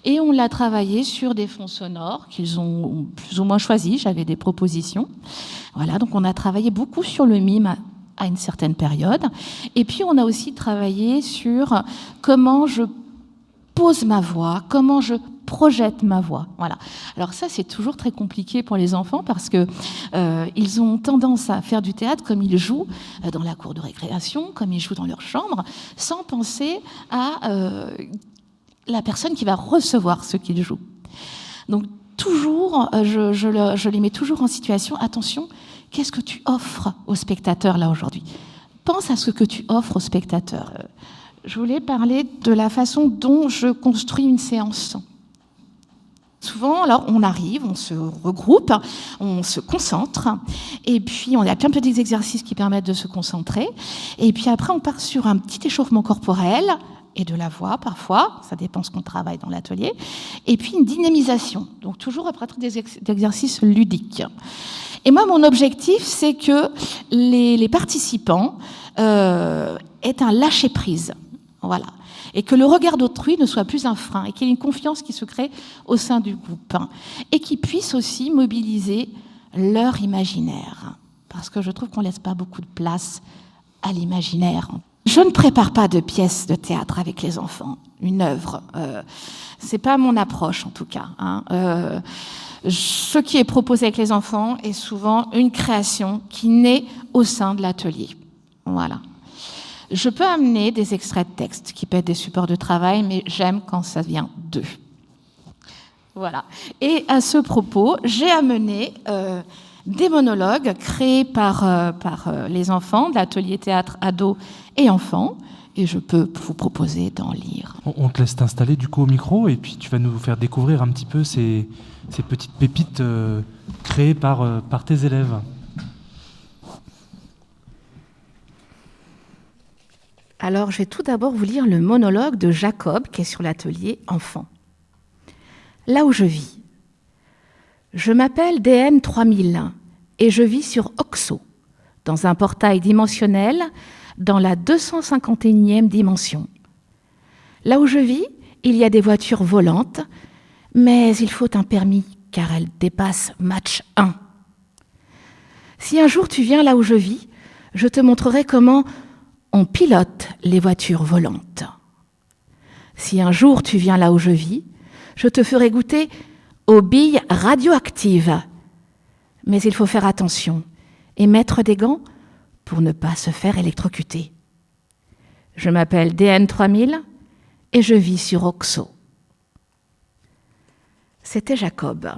Speaker 16: Et on l'a travaillé sur des fonds sonores qu'ils ont plus ou moins choisis. J'avais des propositions, voilà. Donc, on a travaillé beaucoup sur le mime à une certaine période. Et puis, on a aussi travaillé sur comment je pose ma voix, comment je projette ma voix. Voilà. Alors ça, c'est toujours très compliqué pour les enfants parce que ils ont tendance à faire du théâtre comme ils jouent dans la cour de récréation, comme ils jouent dans leur chambre, sans penser à la personne qui va recevoir ce qu'ils jouent. Donc toujours, je les mets toujours en situation, attention, qu'est-ce que tu offres au spectateur là aujourd'hui ? Pense à ce que tu offres au spectateur. Je voulais parler de la façon dont je construis une séance. Souvent, alors, on arrive, on se regroupe, on se concentre, et puis on a plein d'exercices qui permettent de se concentrer, et puis après, on part sur un petit échauffement corporel, et de la voix parfois, ça dépend ce qu'on travaille dans l'atelier, et puis une dynamisation, donc toujours à partir des exercices ludiques. Et moi, mon objectif, c'est que les participants aient un lâcher-prise, voilà. Et que le regard d'autrui ne soit plus un frein, et qu'il y ait une confiance qui se crée au sein du groupe, et qu'ils puissent aussi mobiliser leur imaginaire, parce que je trouve qu'on ne laisse pas beaucoup de place à l'imaginaire. Je ne prépare pas de pièces de théâtre avec les enfants, une œuvre. C'est pas mon approche, en tout cas. Ce qui est proposé avec les enfants est souvent une création qui naît au sein de l'atelier. Voilà. Je peux amener des extraits de texte qui peuvent être des supports de travail, mais j'aime quand ça vient d'eux. Voilà. Et à ce propos, j'ai amené des monologues créés par les enfants de l'atelier théâtre ados et enfants, et je peux vous proposer d'en lire.
Speaker 1: On te laisse t'installer du coup au micro, et puis tu vas nous faire découvrir un petit peu ces petites pépites créées par tes élèves.
Speaker 16: Alors, je vais tout d'abord vous lire le monologue de Jacob, qui est sur l'atelier enfant. Là où je vis. Je m'appelle DN 3000 et je vis sur Oxo, dans un portail dimensionnel dans la 251e dimension. Là où je vis, il y a des voitures volantes, mais il faut un permis, car elles dépassent Match 1. Si un jour tu viens là où je vis, je te montrerai comment on pilote les voitures volantes. Si un jour tu viens là où je vis, je te ferai goûter aux billes radioactives. Mais il faut faire attention et mettre des gants pour ne pas se faire électrocuter. Je m'appelle DN 3000 et je vis sur Oxo. C'était Jacob.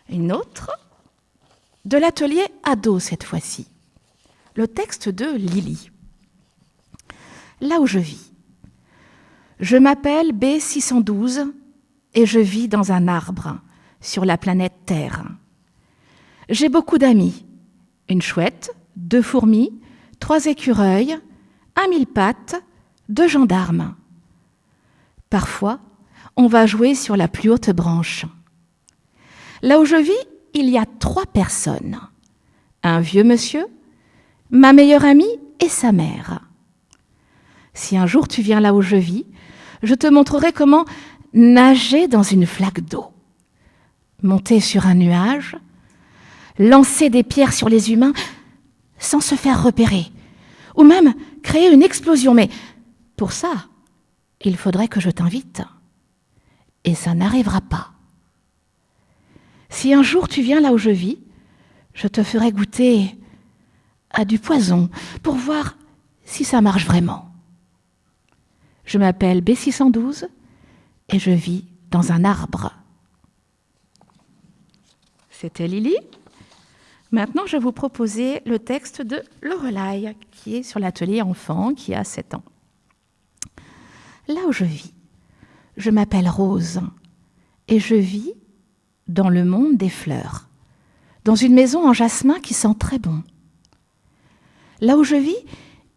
Speaker 16: Une autre, de l'atelier ado cette fois-ci. Le texte de Lily. Là où je vis. Je m'appelle B612 et je vis dans un arbre sur la planète Terre. J'ai beaucoup d'amis. Une chouette, 2 fourmis, 3 écureuils, 1 mille-pattes, 2 gendarmes. Parfois, on va jouer sur la plus haute branche. Là où je vis, il y a 3 personnes. Un vieux monsieur, ma meilleure amie et sa mère. Si un jour tu viens là où je vis, je te montrerai comment nager dans une flaque d'eau, monter sur un nuage, lancer des pierres sur les humains sans se faire repérer, ou même créer une explosion. Mais pour ça, il faudrait que je t'invite. Et ça n'arrivera pas. Si un jour tu viens là où je vis, je te ferai goûter à du poison pour voir si ça marche vraiment. Je m'appelle B612 et je vis dans un arbre. C'était Lily. Maintenant, je vais vous proposer le texte de Lorelai, qui est sur l'atelier enfant, qui a 7 ans. Là où je vis, je m'appelle Rose et je vis dans le monde des fleurs, dans une maison en jasmin qui sent très bon. Là où je vis,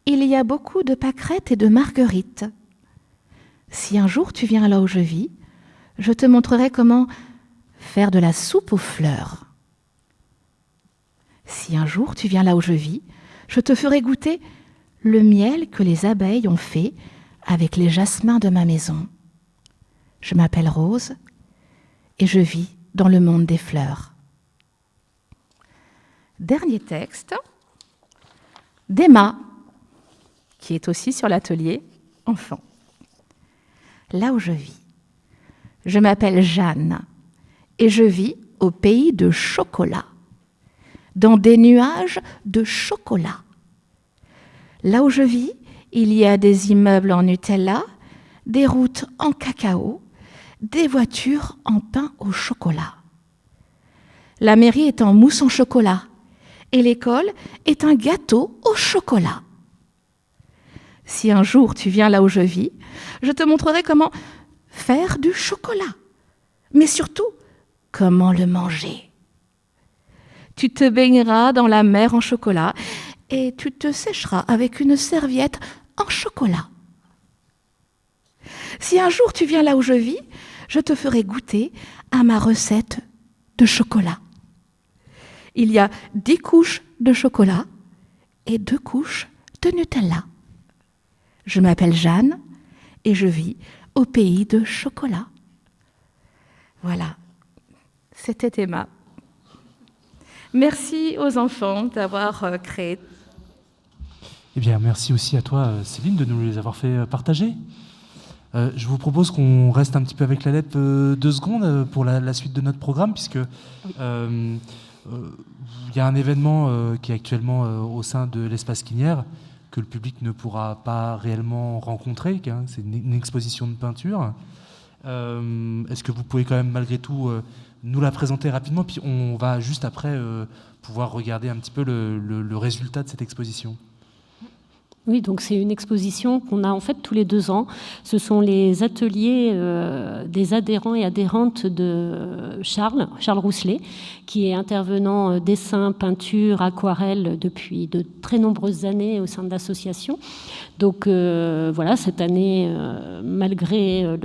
Speaker 16: il y a beaucoup de pâquerettes et de marguerites. Si un jour tu viens là où je vis, je te montrerai comment faire de la soupe aux fleurs. Si un jour tu viens là où je vis, je te ferai goûter le miel que les abeilles ont fait avec les jasmins de ma maison. Je m'appelle Rose et je vis dans le monde des fleurs. Dernier texte d'Emma, qui est aussi sur l'atelier enfant. Là où je vis, je m'appelle Jeanne et je vis au pays de chocolat, dans des nuages de chocolat. Là où je vis, il y a des immeubles en Nutella, des routes en cacao, des voitures en pain au chocolat. La mairie est en mousse en chocolat et l'école est un gâteau au chocolat. Si un jour tu viens là où je vis, je te montrerai comment faire du chocolat, mais surtout comment le manger. Tu te baigneras dans la mer en chocolat et tu te sécheras avec une serviette en chocolat. Si un jour tu viens là où je vis, je te ferai goûter à ma recette de chocolat. Il y a 10 couches de chocolat et 2 couches de Nutella. Je m'appelle Jeanne et je vis au pays de chocolat. Voilà, c'était Emma. Merci aux enfants d'avoir créé.
Speaker 1: Eh bien, merci aussi à toi, Céline, de nous les avoir fait partager. Je vous propose qu'on reste un petit peu avec la lettre 2 secondes pour la suite de notre programme, puisque il y a un événement qui est actuellement au sein de l'espace Quinière que le public ne pourra pas réellement rencontrer, c'est une exposition de peinture. Est-ce que vous pouvez quand même malgré tout nous la présenter rapidement, puis on va juste après pouvoir regarder un petit peu le résultat de cette exposition.
Speaker 4: Oui, donc c'est une exposition qu'on a en fait tous les 2 ans. Ce sont les ateliers des adhérents et adhérentes de Charles Rousselet, qui est intervenant dessin, peinture, aquarelle depuis de très nombreuses années au sein de l'association. Donc voilà, cette année, malgré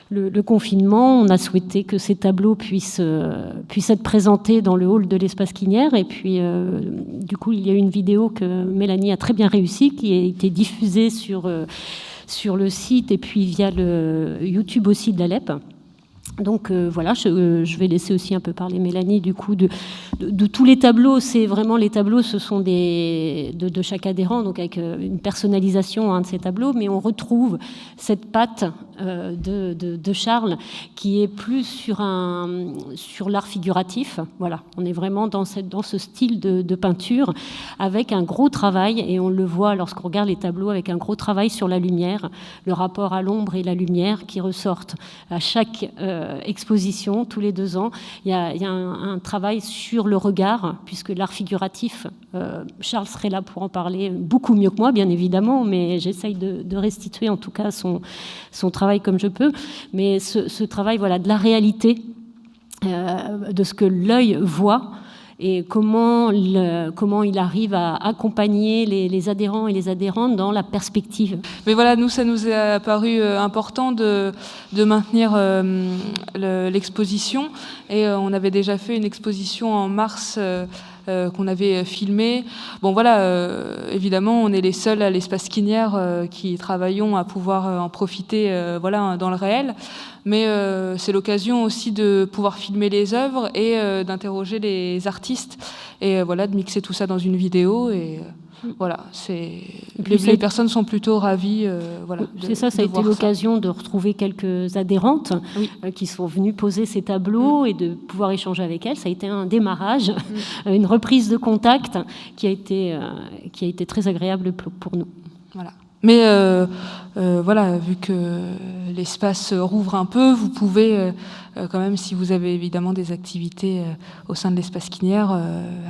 Speaker 4: le confinement, on a souhaité que ces tableaux puissent être présentés dans le hall de l'espace Quinière. Et puis, du coup, il y a une vidéo que Mélanie a très bien réussi, qui a été diffusée sur le site et puis via le YouTube aussi de l'ALEP. Donc voilà, je vais laisser aussi un peu parler Mélanie du coup de tous les tableaux. C'est vraiment les tableaux, ce sont de chaque adhérent, donc avec une personnalisation de ces tableaux, mais on retrouve cette patte de Charles qui est plus sur l'art figuratif. Voilà, on est vraiment dans ce style de peinture avec un gros travail, et on le voit lorsqu'on regarde les tableaux, avec un gros travail sur la lumière, le rapport à l'ombre et la lumière qui ressortent à chaque exposition tous les 2 ans. Il y a un travail sur le regard, puisque l'art figuratif, Charles serait là pour en parler beaucoup mieux que moi, bien évidemment, mais j'essaye de restituer en tout cas son travail comme je peux. Mais ce travail, voilà, de la réalité, de ce que l'œil voit, et comment il arrive à accompagner les adhérents et les adhérentes dans la perspective.
Speaker 13: Mais voilà, nous, ça nous est apparu important de maintenir l'exposition, et on avait déjà fait une exposition en mars qu'on avait filmée. Bon voilà, évidemment, on est les seuls à l'espace Quinière qui travaillons à pouvoir en profiter voilà, dans le réel, mais c'est l'occasion aussi de pouvoir filmer les œuvres et d'interroger les artistes, et voilà, de mixer tout ça dans une vidéo, et voilà, les personnes sont plutôt ravies. Voilà,
Speaker 4: c'est ça, ça a été l'occasion de retrouver quelques adhérentes qui sont venues poser ces tableaux et de pouvoir échanger avec elles. Ça a été un démarrage, une reprise de contact qui a été très agréable pour nous.
Speaker 13: Voilà. Mais voilà, vu que l'espace rouvre un peu, vous pouvez quand même, si vous avez évidemment des activités au sein de l'espace Quinière,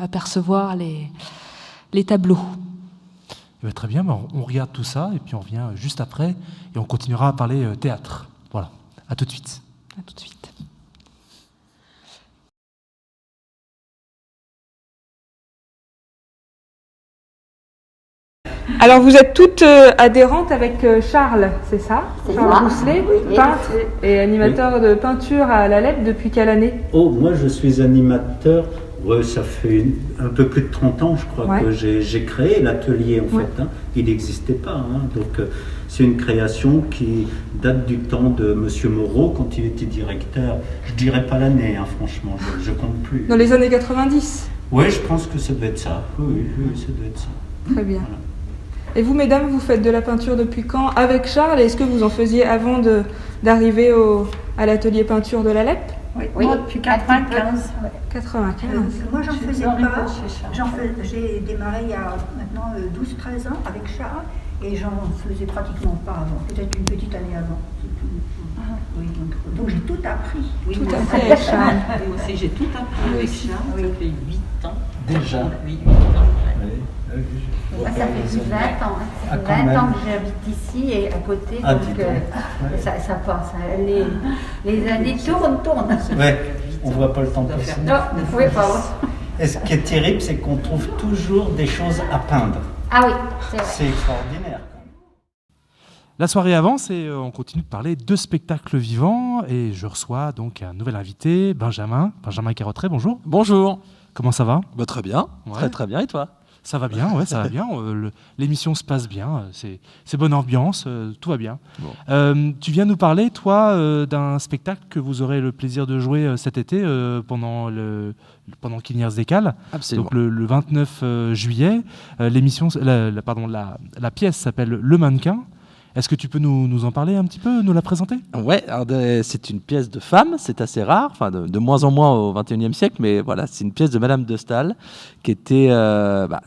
Speaker 13: apercevoir les tableaux.
Speaker 1: Eh bien, très bien, on regarde tout ça et puis on revient juste après et on continuera à parler théâtre. Voilà, à tout de suite.
Speaker 13: À tout de suite. Alors vous êtes toutes adhérentes avec Charles, c'est ça? Charles Rousselet, peintre et animateur de peinture à la Lettre depuis quelle année?
Speaker 17: Oh, moi je suis animateur, ça fait un peu plus de 30 ans je crois que j'ai créé l'atelier en fait, hein. Il n'existait pas, hein. Donc c'est une création qui date du temps de Monsieur Moreau quand il était directeur. Je dirais pas l'année, hein, franchement, je compte plus.
Speaker 13: Dans les années 90?
Speaker 17: Oui, je pense que ça doit être ça, oui, ça doit être ça.
Speaker 13: Très bien.
Speaker 17: Voilà.
Speaker 13: Et vous, mesdames, vous faites de la peinture depuis quand avec Charles? Est-ce que vous en faisiez avant d'arriver à l'atelier peinture de la Lep?
Speaker 18: Oui, depuis 95.
Speaker 13: 95.
Speaker 18: Moi, j'en faisais pas. J'ai démarré il y a maintenant 12-13 ans avec Charles, et j'en faisais pratiquement pas avant, peut-être une petite année avant. Oui, donc j'ai tout appris.
Speaker 13: Oui, tout appris avec Charles.
Speaker 19: Moi aussi, j'ai tout appris avec Charles. Ça fait 8 ans.
Speaker 17: Déjà
Speaker 19: 8 ans.
Speaker 18: Ça fait plus de 20 ans. Ça fait 20 ans que j'habite ici et à côté, donc ça passe. Les années tournent.
Speaker 17: Ouais, on voit pas le temps passer.
Speaker 18: Non, vous pouvez pas.
Speaker 17: Et ce qui est terrible, c'est qu'on trouve toujours des choses à peindre.
Speaker 18: Ah oui, c'est vrai.
Speaker 17: C'est extraordinaire.
Speaker 1: La soirée avance et on continue de parler de spectacles vivants, et je reçois donc un nouvel invité, Benjamin Carotteret, bonjour.
Speaker 20: Bonjour.
Speaker 1: Comment ça va?
Speaker 20: Très bien, très bien, et toi?
Speaker 1: Ça va bien, ça va bien. L'émission se passe bien, c'est bonne ambiance, tout va bien. Bon. Tu viens nous parler, toi, d'un spectacle que vous aurez le plaisir de jouer cet été pendant Quiniers Décales.
Speaker 20: Absolument.
Speaker 1: Donc le 29 juillet. La pièce s'appelle Le Mannequin. Est-ce que tu peux nous en parler un petit peu, nous la présenter?
Speaker 20: Ouais, c'est une pièce de femme, c'est assez rare, enfin de moins en moins au XXIe siècle, mais voilà, c'est une pièce de Madame de Staël, qui était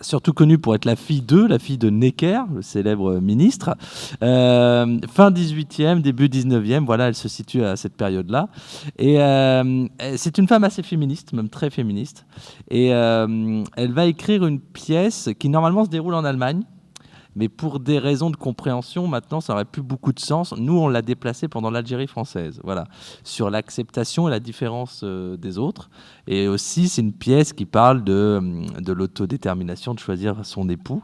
Speaker 20: surtout connue pour être la fille de Necker, le célèbre ministre. Fin 18e, début 19e, voilà, elle se situe à cette période-là. Et c'est une femme assez féministe, même très féministe. Et elle va écrire une pièce qui normalement se déroule en Allemagne. Mais pour des raisons de compréhension, maintenant, ça n'aurait plus beaucoup de sens. Nous, on l'a déplacé pendant l'Algérie française, voilà, sur l'acceptation et la différence des autres. Et aussi, c'est une pièce qui parle de l'autodétermination, de choisir son époux.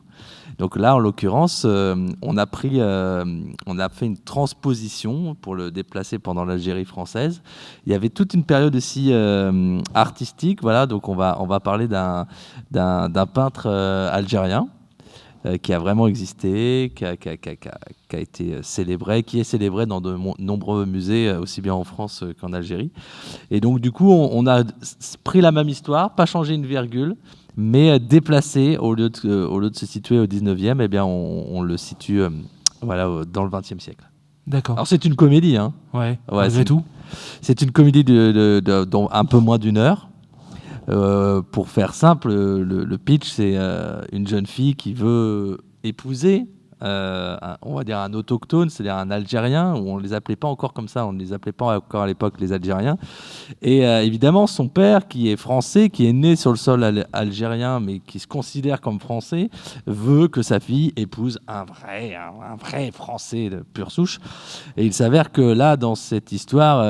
Speaker 20: Donc là, en l'occurrence, on a fait une transposition pour le déplacer pendant l'Algérie française. Il y avait toute une période aussi artistique, voilà. Donc on va parler d'un peintre algérien. Qui a vraiment existé, qui a été célébré, qui est célébré dans de nombreux musées, aussi bien en France qu'en Algérie. Et donc, du coup, on a pris la même histoire, pas changé une virgule, mais déplacé, au lieu de se situer au 19e, eh bien, on le situe dans le 20e siècle.
Speaker 1: D'accord.
Speaker 20: Alors, c'est une comédie. Hein.
Speaker 1: Ouais,
Speaker 20: c'est une comédie d'un peu moins d'une heure. Pour faire simple, le pitch, c'est une jeune fille qui veut épouser on va dire un autochtone, c'est-à-dire un Algérien, où on ne les appelait pas encore comme ça, on ne les appelait pas encore à l'époque les Algériens. Et évidemment, son père, qui est français, qui est né sur le sol algérien, mais qui se considère comme français, veut que sa fille épouse un vrai français de pure souche. Et il s'avère que là, dans cette histoire,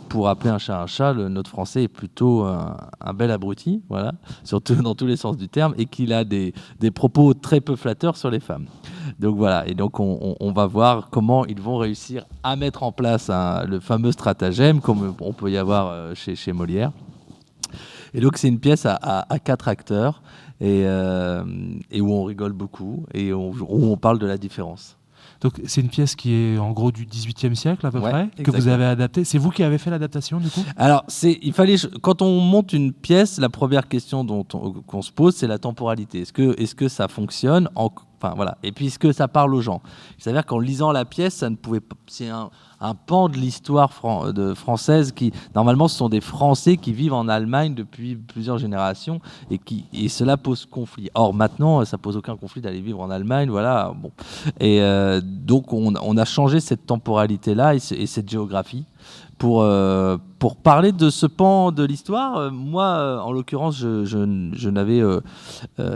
Speaker 20: pour appeler un chat, notre français est plutôt un bel abruti, voilà, surtout dans tous les sens du terme, et qu'il a des propos très peu flatteurs sur les femmes. Donc voilà, et donc on va voir comment ils vont réussir à mettre en place le fameux stratagème, comme on peut y avoir chez Molière. Et donc c'est une pièce à 4 acteurs, et où on rigole beaucoup, et où on parle de la différence.
Speaker 1: Donc c'est une pièce qui est en gros du XVIIIe siècle à peu près,
Speaker 20: exactement.
Speaker 1: que vous avez adaptée. C'est vous qui avez fait l'adaptation du coup ?
Speaker 20: Alors quand on monte une pièce, la première question qu'on se pose, c'est la temporalité. Est-ce que ça fonctionne Enfin voilà. Et puis est-ce que ça parle aux gens ? Il s'avère qu'en lisant la pièce, ça ne pouvait pas. C'est un pan de l'histoire française qui normalement ce sont des Français qui vivent en Allemagne depuis plusieurs générations et cela pose conflit. Or maintenant, ça pose aucun conflit d'aller vivre en Allemagne, voilà. Bon. Et donc on a changé cette temporalité là et cette géographie. Pour parler de ce pan de l'histoire, moi, en l'occurrence, je n'avais,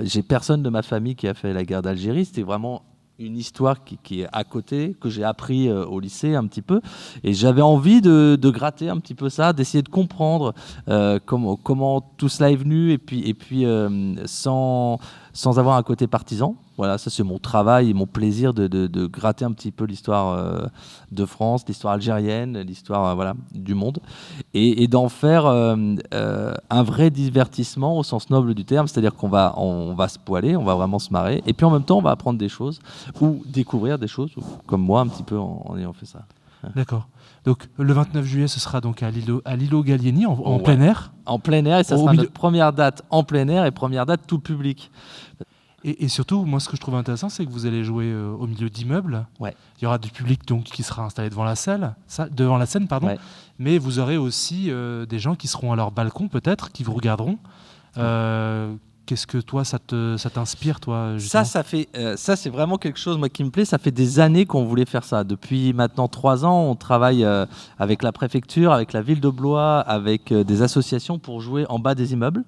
Speaker 20: j'ai personne de ma famille qui a fait la guerre d'Algérie. C'était vraiment une histoire qui est à côté, que j'ai appris au lycée un petit peu. Et j'avais envie de gratter un petit peu ça, d'essayer de comprendre comment tout cela est venu, et puis sans avoir un côté partisan. Voilà, ça c'est mon travail et mon plaisir de gratter un petit peu l'histoire de France, l'histoire algérienne, l'histoire voilà, du monde, et d'en faire un vrai divertissement au sens noble du terme, c'est-à-dire qu'on va se poiler, on va vraiment se marrer, et puis en même temps on va apprendre des choses ou découvrir des choses, comme moi un petit peu en ayant fait ça.
Speaker 1: D'accord. Donc le 29 juillet, ce sera donc à l'îlot Gallieni en plein air.
Speaker 20: En plein air, et ça sera notre première date en plein air et première date tout public.
Speaker 1: Et surtout, moi, ce que je trouve intéressant, c'est que vous allez jouer au milieu d'immeubles.
Speaker 20: Ouais.
Speaker 1: Il y aura du public donc qui sera installé devant la scène, pardon. Ouais. Mais vous aurez aussi des gens qui seront à leur balcon, peut-être, qui vous regarderont. Qu'est-ce que toi, ça t'inspire, toi, justement ?
Speaker 20: Ça, c'est vraiment quelque chose, moi, qui me plaît. Ça fait des années qu'on voulait faire ça. Depuis maintenant 3 ans, on travaille avec la préfecture, avec la ville de Blois, avec des associations pour jouer en bas des immeubles.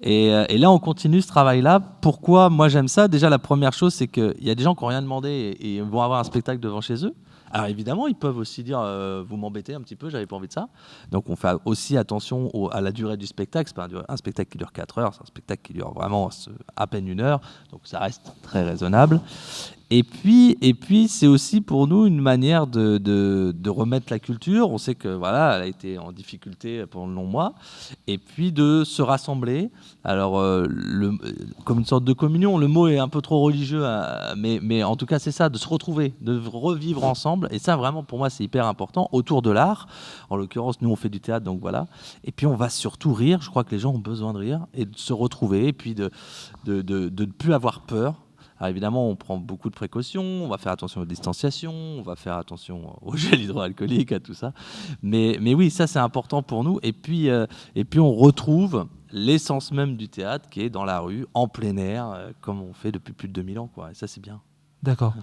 Speaker 20: Et là, on continue ce travail-là. Pourquoi moi j'aime ça ? Déjà, la première chose, c'est qu'il y a des gens qui n'ont rien demandé et vont avoir un spectacle devant chez eux. Alors évidemment, ils peuvent aussi dire vous m'embêtez un petit peu, j'avais pas envie de ça. Donc on fait aussi attention à la durée du spectacle. C'est pas un spectacle qui dure 4 heures, c'est un spectacle qui dure vraiment à peine 1 heure. Donc ça reste très raisonnable. Et puis c'est aussi pour nous une manière de remettre la culture. On sait que voilà, elle a été en difficulté pendant de longs mois. Et puis de se rassembler. Alors comme une sorte de communion. Le mot est un peu trop religieux, mais en tout cas c'est ça, de se retrouver, de revivre ensemble. Et ça vraiment pour moi c'est hyper important autour de l'art. En l'occurrence nous on fait du théâtre, donc voilà. Et puis on va surtout rire. Je crois que les gens ont besoin de rire et de se retrouver et puis de ne plus avoir peur. Alors évidemment, on prend beaucoup de précautions, on va faire attention aux distanciations, on va faire attention au gel hydroalcoolique, à tout ça. Mais oui, ça c'est important pour nous. Et puis on retrouve l'essence même du théâtre qui est dans la rue, en plein air, comme on fait depuis plus de 2000 ans, quoi. Et ça c'est bien.
Speaker 1: D'accord.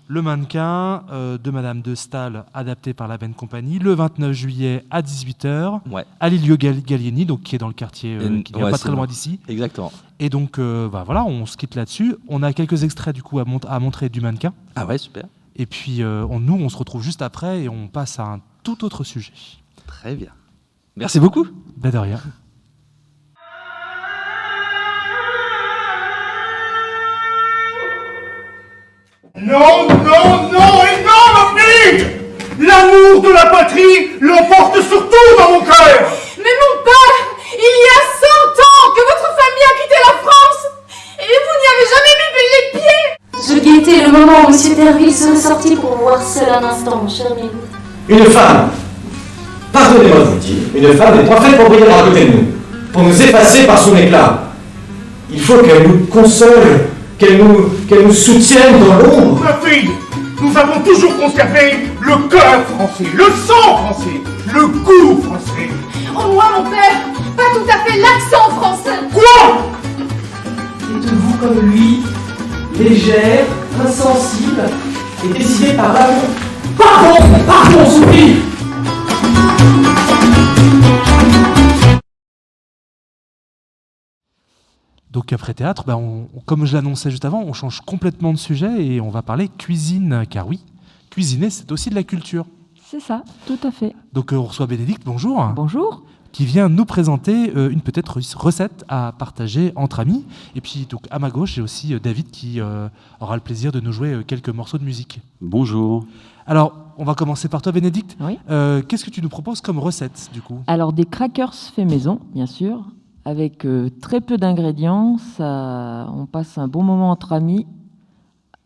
Speaker 1: Le mannequin de Madame de Staël, adapté par la Benne Compagnie, le 29 juillet à 18h, à l'îlot Gallieni, donc qui est dans le quartier, qui n'est pas très loin d'ici.
Speaker 20: Exactement.
Speaker 1: Et donc, voilà, on se quitte là-dessus. On a quelques extraits du coup à montrer du mannequin.
Speaker 20: Ah ouais, super.
Speaker 1: Et puis, on se retrouve juste après et on passe à un tout autre sujet.
Speaker 20: Très bien. Merci beaucoup.
Speaker 1: Ben de rien.
Speaker 21: Non, non, non et non, ma fille! L'amour de la patrie l'emporte surtout dans mon cœur!
Speaker 22: Mais mon père, il y a 100 ans que votre famille a quitté la France et vous n'y avez jamais mis les pieds!
Speaker 23: Je guettais le moment où M. Derville serait sorti pour voir seul un instant, mon cher Milou.
Speaker 24: Une femme, pardonnez-moi de vous dire, une femme n'est pas faite pour briller à côté de nous, pour nous effacer par son éclat. Il faut qu'elle nous console, qu'elle nous soutienne dans l'ombre.
Speaker 21: Ma fille, nous avons toujours conservé le cœur français, le sang français, le goût français.
Speaker 22: Au moins, mon père, pas tout à fait l'accent français.
Speaker 21: Quoi?
Speaker 25: Êtes-vous comme lui, légère,
Speaker 24: insensible et décidé par l'amour. Pardon, j'oublie.
Speaker 1: Donc après théâtre, comme je l'annonçais juste avant, on change complètement de sujet et on va parler cuisine, car oui, cuisiner, c'est aussi de la culture.
Speaker 5: C'est ça, tout à fait.
Speaker 1: Donc on reçoit Bénédicte, bonjour.
Speaker 5: Bonjour.
Speaker 1: Qui vient nous présenter une peut-être recette à partager entre amis. Et puis donc à ma gauche, j'ai aussi David qui aura le plaisir de nous jouer quelques morceaux de musique.
Speaker 6: Bonjour.
Speaker 1: Alors, on va commencer par toi, Bénédicte.
Speaker 5: Oui.
Speaker 1: Qu'est-ce que tu nous proposes comme recette, du coup ?
Speaker 5: Alors, des crackers faits maison, bien sûr, avec très peu d'ingrédients. On passe un bon moment entre amis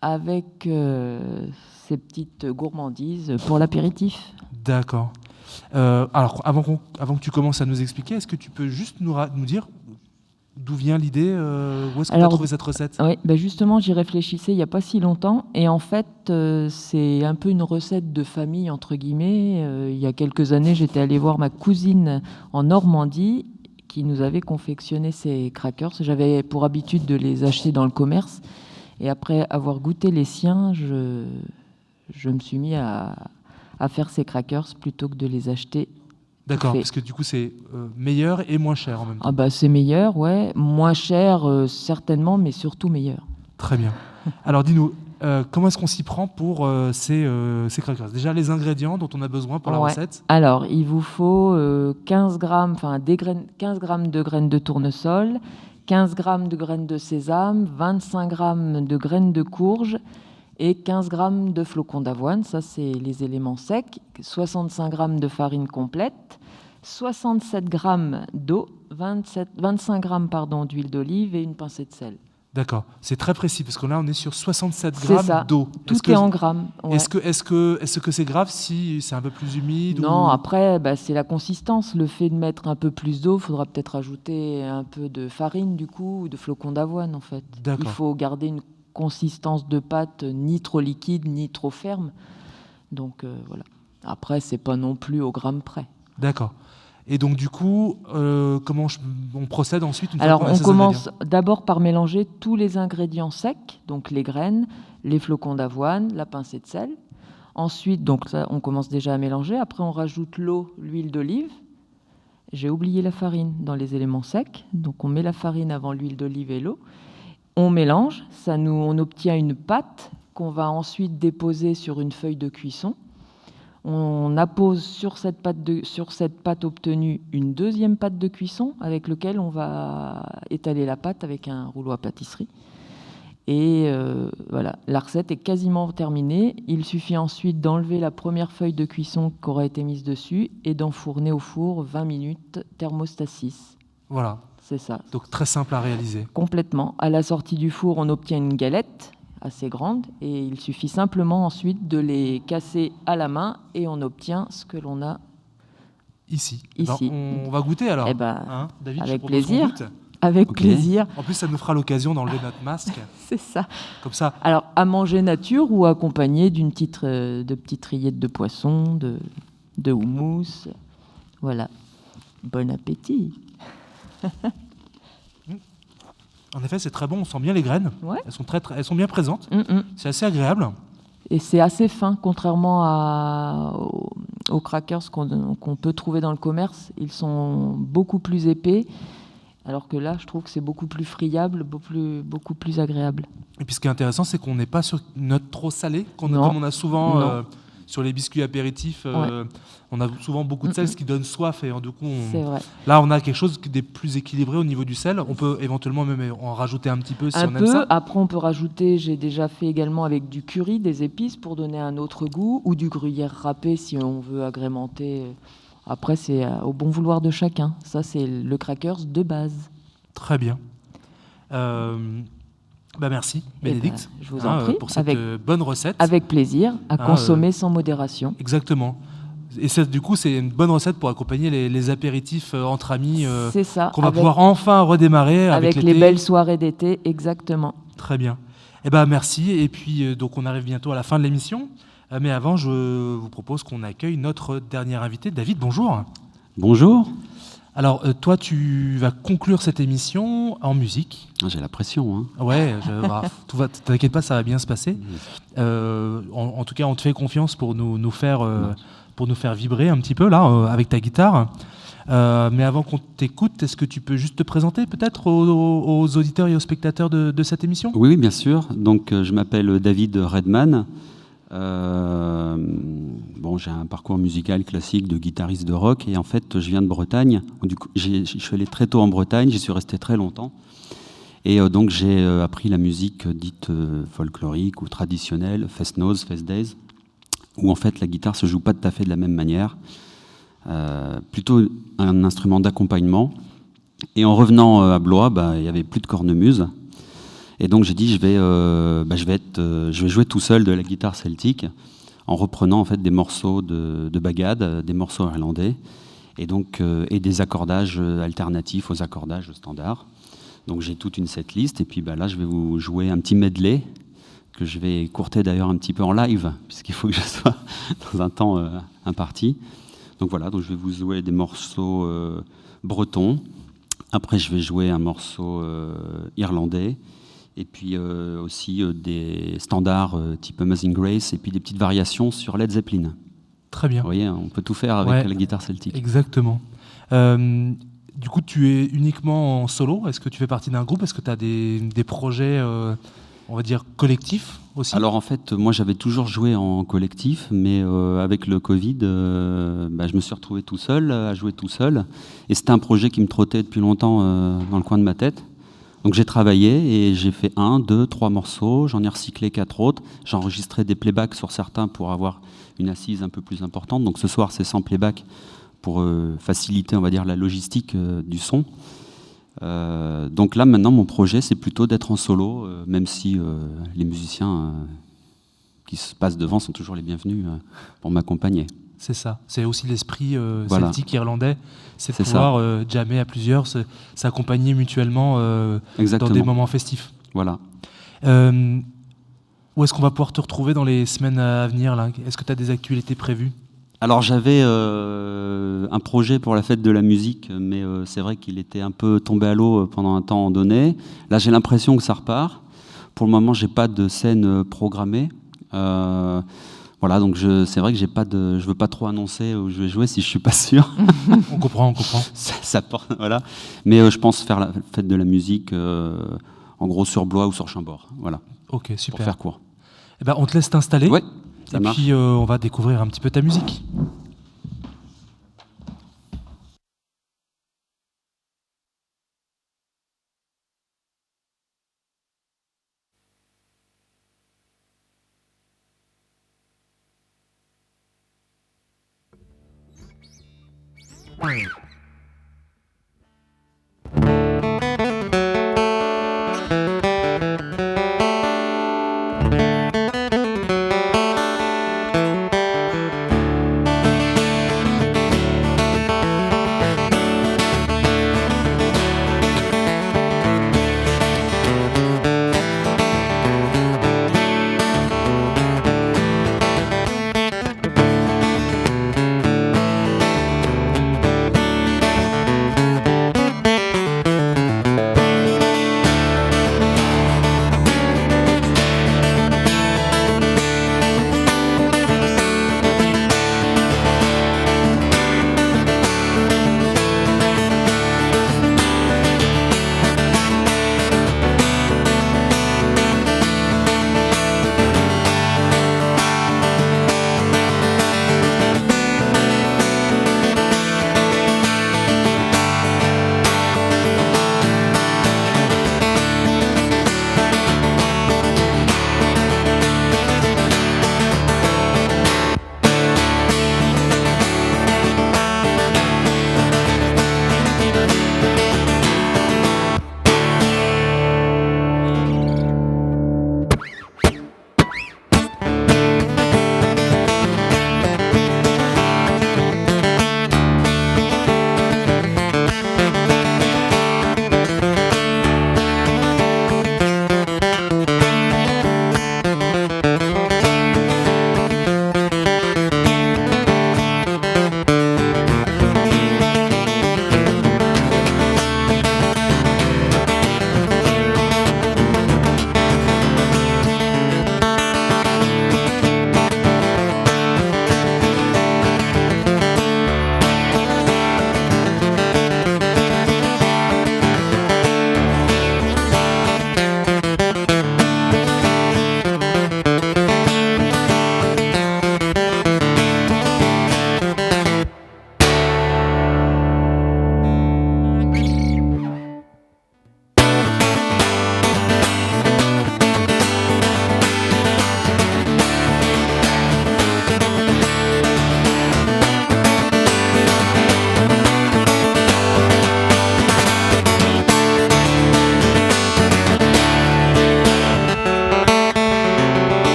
Speaker 5: avec ces petites gourmandises pour l'apéritif.
Speaker 1: D'accord. Alors, avant que tu commences à nous expliquer, est-ce que tu peux juste nous dire d'où vient l'idée, où est-ce que tu as trouvé cette recette ?
Speaker 5: Oui, justement, j'y réfléchissais il n'y a pas si longtemps. Et en fait, c'est un peu une recette de famille, entre guillemets. Il y a quelques années, j'étais allée voir ma cousine en Normandie qui nous avait confectionné ces crackers. J'avais pour habitude de les acheter dans le commerce. Et après avoir goûté les siens, je me suis mis à faire ces crackers plutôt que de les acheter.
Speaker 1: D'accord, parce que du coup c'est meilleur et moins cher en même temps.
Speaker 5: C'est meilleur, ouais. Moins cher certainement, mais surtout meilleur.
Speaker 1: Très bien. Alors dis-nous, comment est-ce qu'on s'y prend pour ces crackers ? Déjà les ingrédients dont on a besoin pour la recette ?
Speaker 5: Alors il vous faut 15 grammes de graines de tournesol, 15 grammes de graines de sésame, 25 grammes de graines de courge, et 15 grammes de flocons d'avoine, ça c'est les éléments secs, 65 grammes de farine complète, 67 grammes d'eau, 25 grammes d'huile d'olive et une pincée de sel.
Speaker 1: D'accord, c'est très précis parce que là on est sur 67 grammes d'eau.
Speaker 5: Tout est en grammes. Ouais.
Speaker 1: Est-ce que c'est grave si c'est un peu plus humide ?
Speaker 5: Non, après c'est la consistance. Le fait de mettre un peu plus d'eau, il faudra peut-être ajouter un peu de farine du coup, ou de flocons d'avoine en fait.
Speaker 1: D'accord.
Speaker 5: Il faut garder une consistance de pâte ni trop liquide ni trop ferme. Donc voilà. Après, c'est pas non plus au gramme près.
Speaker 1: D'accord. Et donc du coup, comment on procède ensuite une
Speaker 5: Alors
Speaker 1: fois qu'on a
Speaker 5: on
Speaker 1: ces
Speaker 5: commence
Speaker 1: ingrédients ?
Speaker 5: d'abord par mélanger tous les ingrédients secs, donc les graines, les flocons d'avoine, la pincée de sel. Ensuite, donc ça, on commence déjà à mélanger. Après, on rajoute l'eau, l'huile d'olive. J'ai oublié la farine dans les éléments secs, donc on met la farine avant l'huile d'olive et l'eau. On mélange, on obtient une pâte qu'on va ensuite déposer sur une feuille de cuisson. On appose sur cette pâte obtenue une deuxième pâte de cuisson avec laquelle on va étaler la pâte avec un rouleau à pâtisserie. Et voilà, la recette est quasiment terminée. Il suffit ensuite d'enlever la première feuille de cuisson qui aura été mise dessus et d'enfourner au four 20 minutes, thermostat 6.
Speaker 1: Voilà.
Speaker 5: C'est ça.
Speaker 1: Donc très simple à réaliser.
Speaker 5: Complètement. À la sortie du four, on obtient une galette assez grande et il suffit simplement ensuite de les casser à la main et on obtient ce que l'on a
Speaker 1: ici.
Speaker 5: Ici.
Speaker 1: On va goûter alors.
Speaker 5: David,
Speaker 1: avec
Speaker 5: plaisir. Avec plaisir.
Speaker 1: En plus, ça nous fera l'occasion d'enlever notre masque.
Speaker 5: C'est ça.
Speaker 1: Comme ça.
Speaker 5: Alors, à manger nature ou accompagné de petites rillettes de poisson, de houmous. Voilà. Bon appétit.
Speaker 1: En effet, c'est très bon. On sent bien les graines.
Speaker 5: Ouais.
Speaker 1: Elles sont bien présentes. C'est assez agréable.
Speaker 5: Et c'est assez fin, contrairement aux crackers qu'on peut trouver dans le commerce. Ils sont beaucoup plus épais. Alors que là, je trouve que c'est beaucoup plus friable, beaucoup plus agréable.
Speaker 1: Et puis ce qui est intéressant, c'est qu'on n'est pas sur une note trop salée, comme on a souvent sur les biscuits apéritifs. On a souvent beaucoup de sel, ce qui donne soif. Et du coup,
Speaker 5: c'est vrai.
Speaker 1: Là, on a quelque chose qui est plus équilibré au niveau du sel. On peut éventuellement même en rajouter un petit peu si on aime ça.
Speaker 5: Après, on peut rajouter, j'ai déjà fait également avec du curry, des épices pour donner un autre goût, ou du gruyère râpé si on veut agrémenter. Après, c'est au bon vouloir de chacun. Ça, c'est le crackers de base.
Speaker 1: Très bien. Merci, Bénédicte.
Speaker 5: Je vous en prie.
Speaker 1: Pour cette bonne recette.
Speaker 5: Avec plaisir, à consommer sans modération.
Speaker 1: Exactement. Et du coup, c'est une bonne recette pour accompagner les apéritifs entre amis.
Speaker 5: C'est ça.
Speaker 1: Qu'on va pouvoir enfin redémarrer
Speaker 5: avec les belles soirées d'été, exactement.
Speaker 1: Très bien. Merci. Et puis, donc, on arrive bientôt à la fin de l'émission. Mais avant, je vous propose qu'on accueille notre dernier invité. David, bonjour.
Speaker 6: Bonjour.
Speaker 1: Alors, toi, tu vas conclure cette émission en musique.
Speaker 6: J'ai la pression. Hein.
Speaker 1: Ouais, t'inquiète pas, ça va bien se passer. En tout cas, on te fait confiance pour nous faire vibrer un petit peu, là, avec ta guitare. Mais avant qu'on t'écoute, est-ce que tu peux juste te présenter peut-être aux auditeurs et aux spectateurs de cette émission ?
Speaker 6: Oui, bien sûr. Donc, je m'appelle David Redman. J'ai un parcours musical classique de guitariste de rock et en fait je viens de Bretagne. Du coup, je suis allé très tôt en Bretagne, j'y suis resté très longtemps et donc j'ai appris la musique dite folklorique ou traditionnelle, fest-noz, fest-days, où en fait la guitare se joue pas tout à fait de la même manière, plutôt un instrument d'accompagnement. Et en revenant à Blois, il y avait plus de cornemuse. Et donc j'ai dit je vais jouer tout seul de la guitare celtique en reprenant en fait des morceaux de bagad, des morceaux irlandais et donc et des accordages alternatifs aux accordages standards. Donc j'ai toute une setlist et puis là je vais vous jouer un petit medley que je vais écourter d'ailleurs un petit peu en live puisqu'il faut que je sois dans un temps imparti. Donc voilà, donc je vais vous jouer des morceaux bretons. Après je vais jouer un morceau irlandais. Et puis aussi des standards type Amazing Grace, et puis des petites variations sur Led Zeppelin.
Speaker 1: Très bien.
Speaker 6: Vous voyez, on peut tout faire avec la guitare celtique.
Speaker 1: Exactement. Du coup, tu es uniquement en solo. Est-ce que tu fais partie d'un groupe ? Est-ce que tu as des projets, on va dire, collectifs aussi ?
Speaker 6: Alors en fait, moi j'avais toujours joué en collectif, mais avec le Covid, je me suis retrouvé tout seul, à jouer tout seul. Et c'était un projet qui me trottait depuis longtemps dans le coin de ma tête. Donc j'ai travaillé et j'ai fait 1, 2, 3 morceaux, j'en ai recyclé 4 autres, j'ai enregistré des playbacks sur certains pour avoir une assise un peu plus importante. Donc ce soir c'est sans playback pour faciliter, on va dire, la logistique du son. Donc là maintenant mon projet c'est plutôt d'être en solo, même si les musiciens qui se passent devant sont toujours les bienvenus pour m'accompagner.
Speaker 1: C'est ça, c'est aussi l'esprit celtique irlandais, c'est de
Speaker 6: ça.
Speaker 1: pouvoir jammer à plusieurs, s'accompagner mutuellement dans des moments festifs.
Speaker 6: Voilà.
Speaker 1: Où est-ce qu'on va pouvoir te retrouver dans les semaines à venir là ? Est-ce que tu as des actualités prévues ?
Speaker 6: Alors j'avais un projet pour la fête de la musique, mais c'est vrai qu'il était un peu tombé à l'eau pendant un temps donné. Là j'ai l'impression que ça repart. Pour le moment j'ai pas de scène programmée. Voilà, donc c'est vrai que je veux pas trop annoncer où je vais jouer si je suis pas sûr.
Speaker 1: On comprend.
Speaker 6: Ça porte, voilà. Mais je pense faire la fête de la musique, en gros sur Blois ou sur Chambord, voilà.
Speaker 1: Ok, super.
Speaker 6: Pour faire court.
Speaker 1: Eh ben, on te laisse t'installer.
Speaker 6: Ouais, ça marche.
Speaker 1: Puis on va découvrir un petit peu ta musique.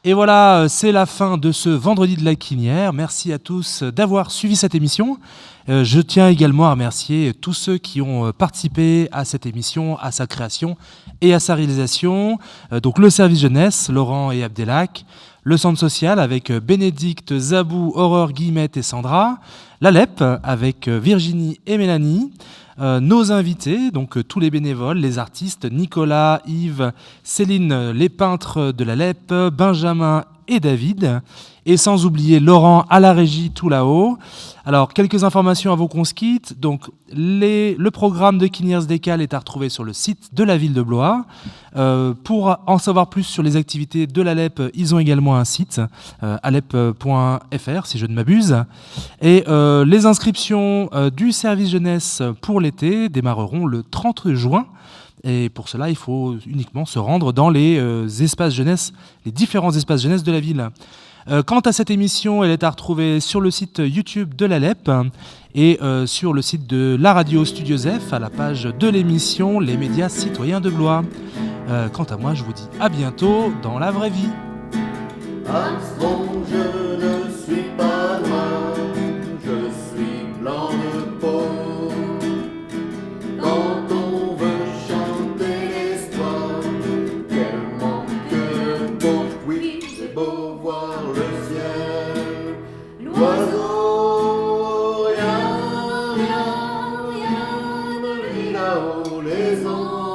Speaker 1: Et voilà, c'est la fin de ce vendredi de la Quinière. Merci à tous d'avoir suivi cette émission. Je tiens également à remercier tous ceux qui ont participé à cette émission, à sa création et à sa réalisation. Donc le service jeunesse, Laurent et Abdelhak, le centre social avec Bénédicte, Zabou, Aurore, Guillemette et Sandra, l'ALEP avec Virginie et Mélanie, nos invités, donc tous les bénévoles, les artistes, Nicolas, Yves, Céline, les peintres de l'ALEP, Benjamin et David, et sans oublier Laurent à la régie tout là-haut. Alors, quelques informations avant qu'on se quitte. Donc, le programme de Quiniers Décales est à retrouver sur le site de la ville de Blois. Pour en savoir plus sur les activités de l'ALEP, ils ont également un site, alep.fr, si je ne m'abuse. Et les inscriptions du service jeunesse pour l'été démarreront le 30 juin. Et pour cela, il faut uniquement se rendre dans les espaces jeunesse, les différents espaces jeunesse de la ville. Quant à cette émission, elle est à retrouver sur le site YouTube de l'ALEP et sur le site de la radio Studio F à la page de l'émission Les médias citoyens de Blois. Quant à moi, je vous dis à bientôt dans la vraie vie.
Speaker 7: Armstrong, je ne suis pas noir, je suis blanc de peau. Quand on veut chanter l'espoir, quel manque de peau. Oui, c'est beau voir le ciel, l'oiseau, rien, rien, rien de lui là-haut, les anges.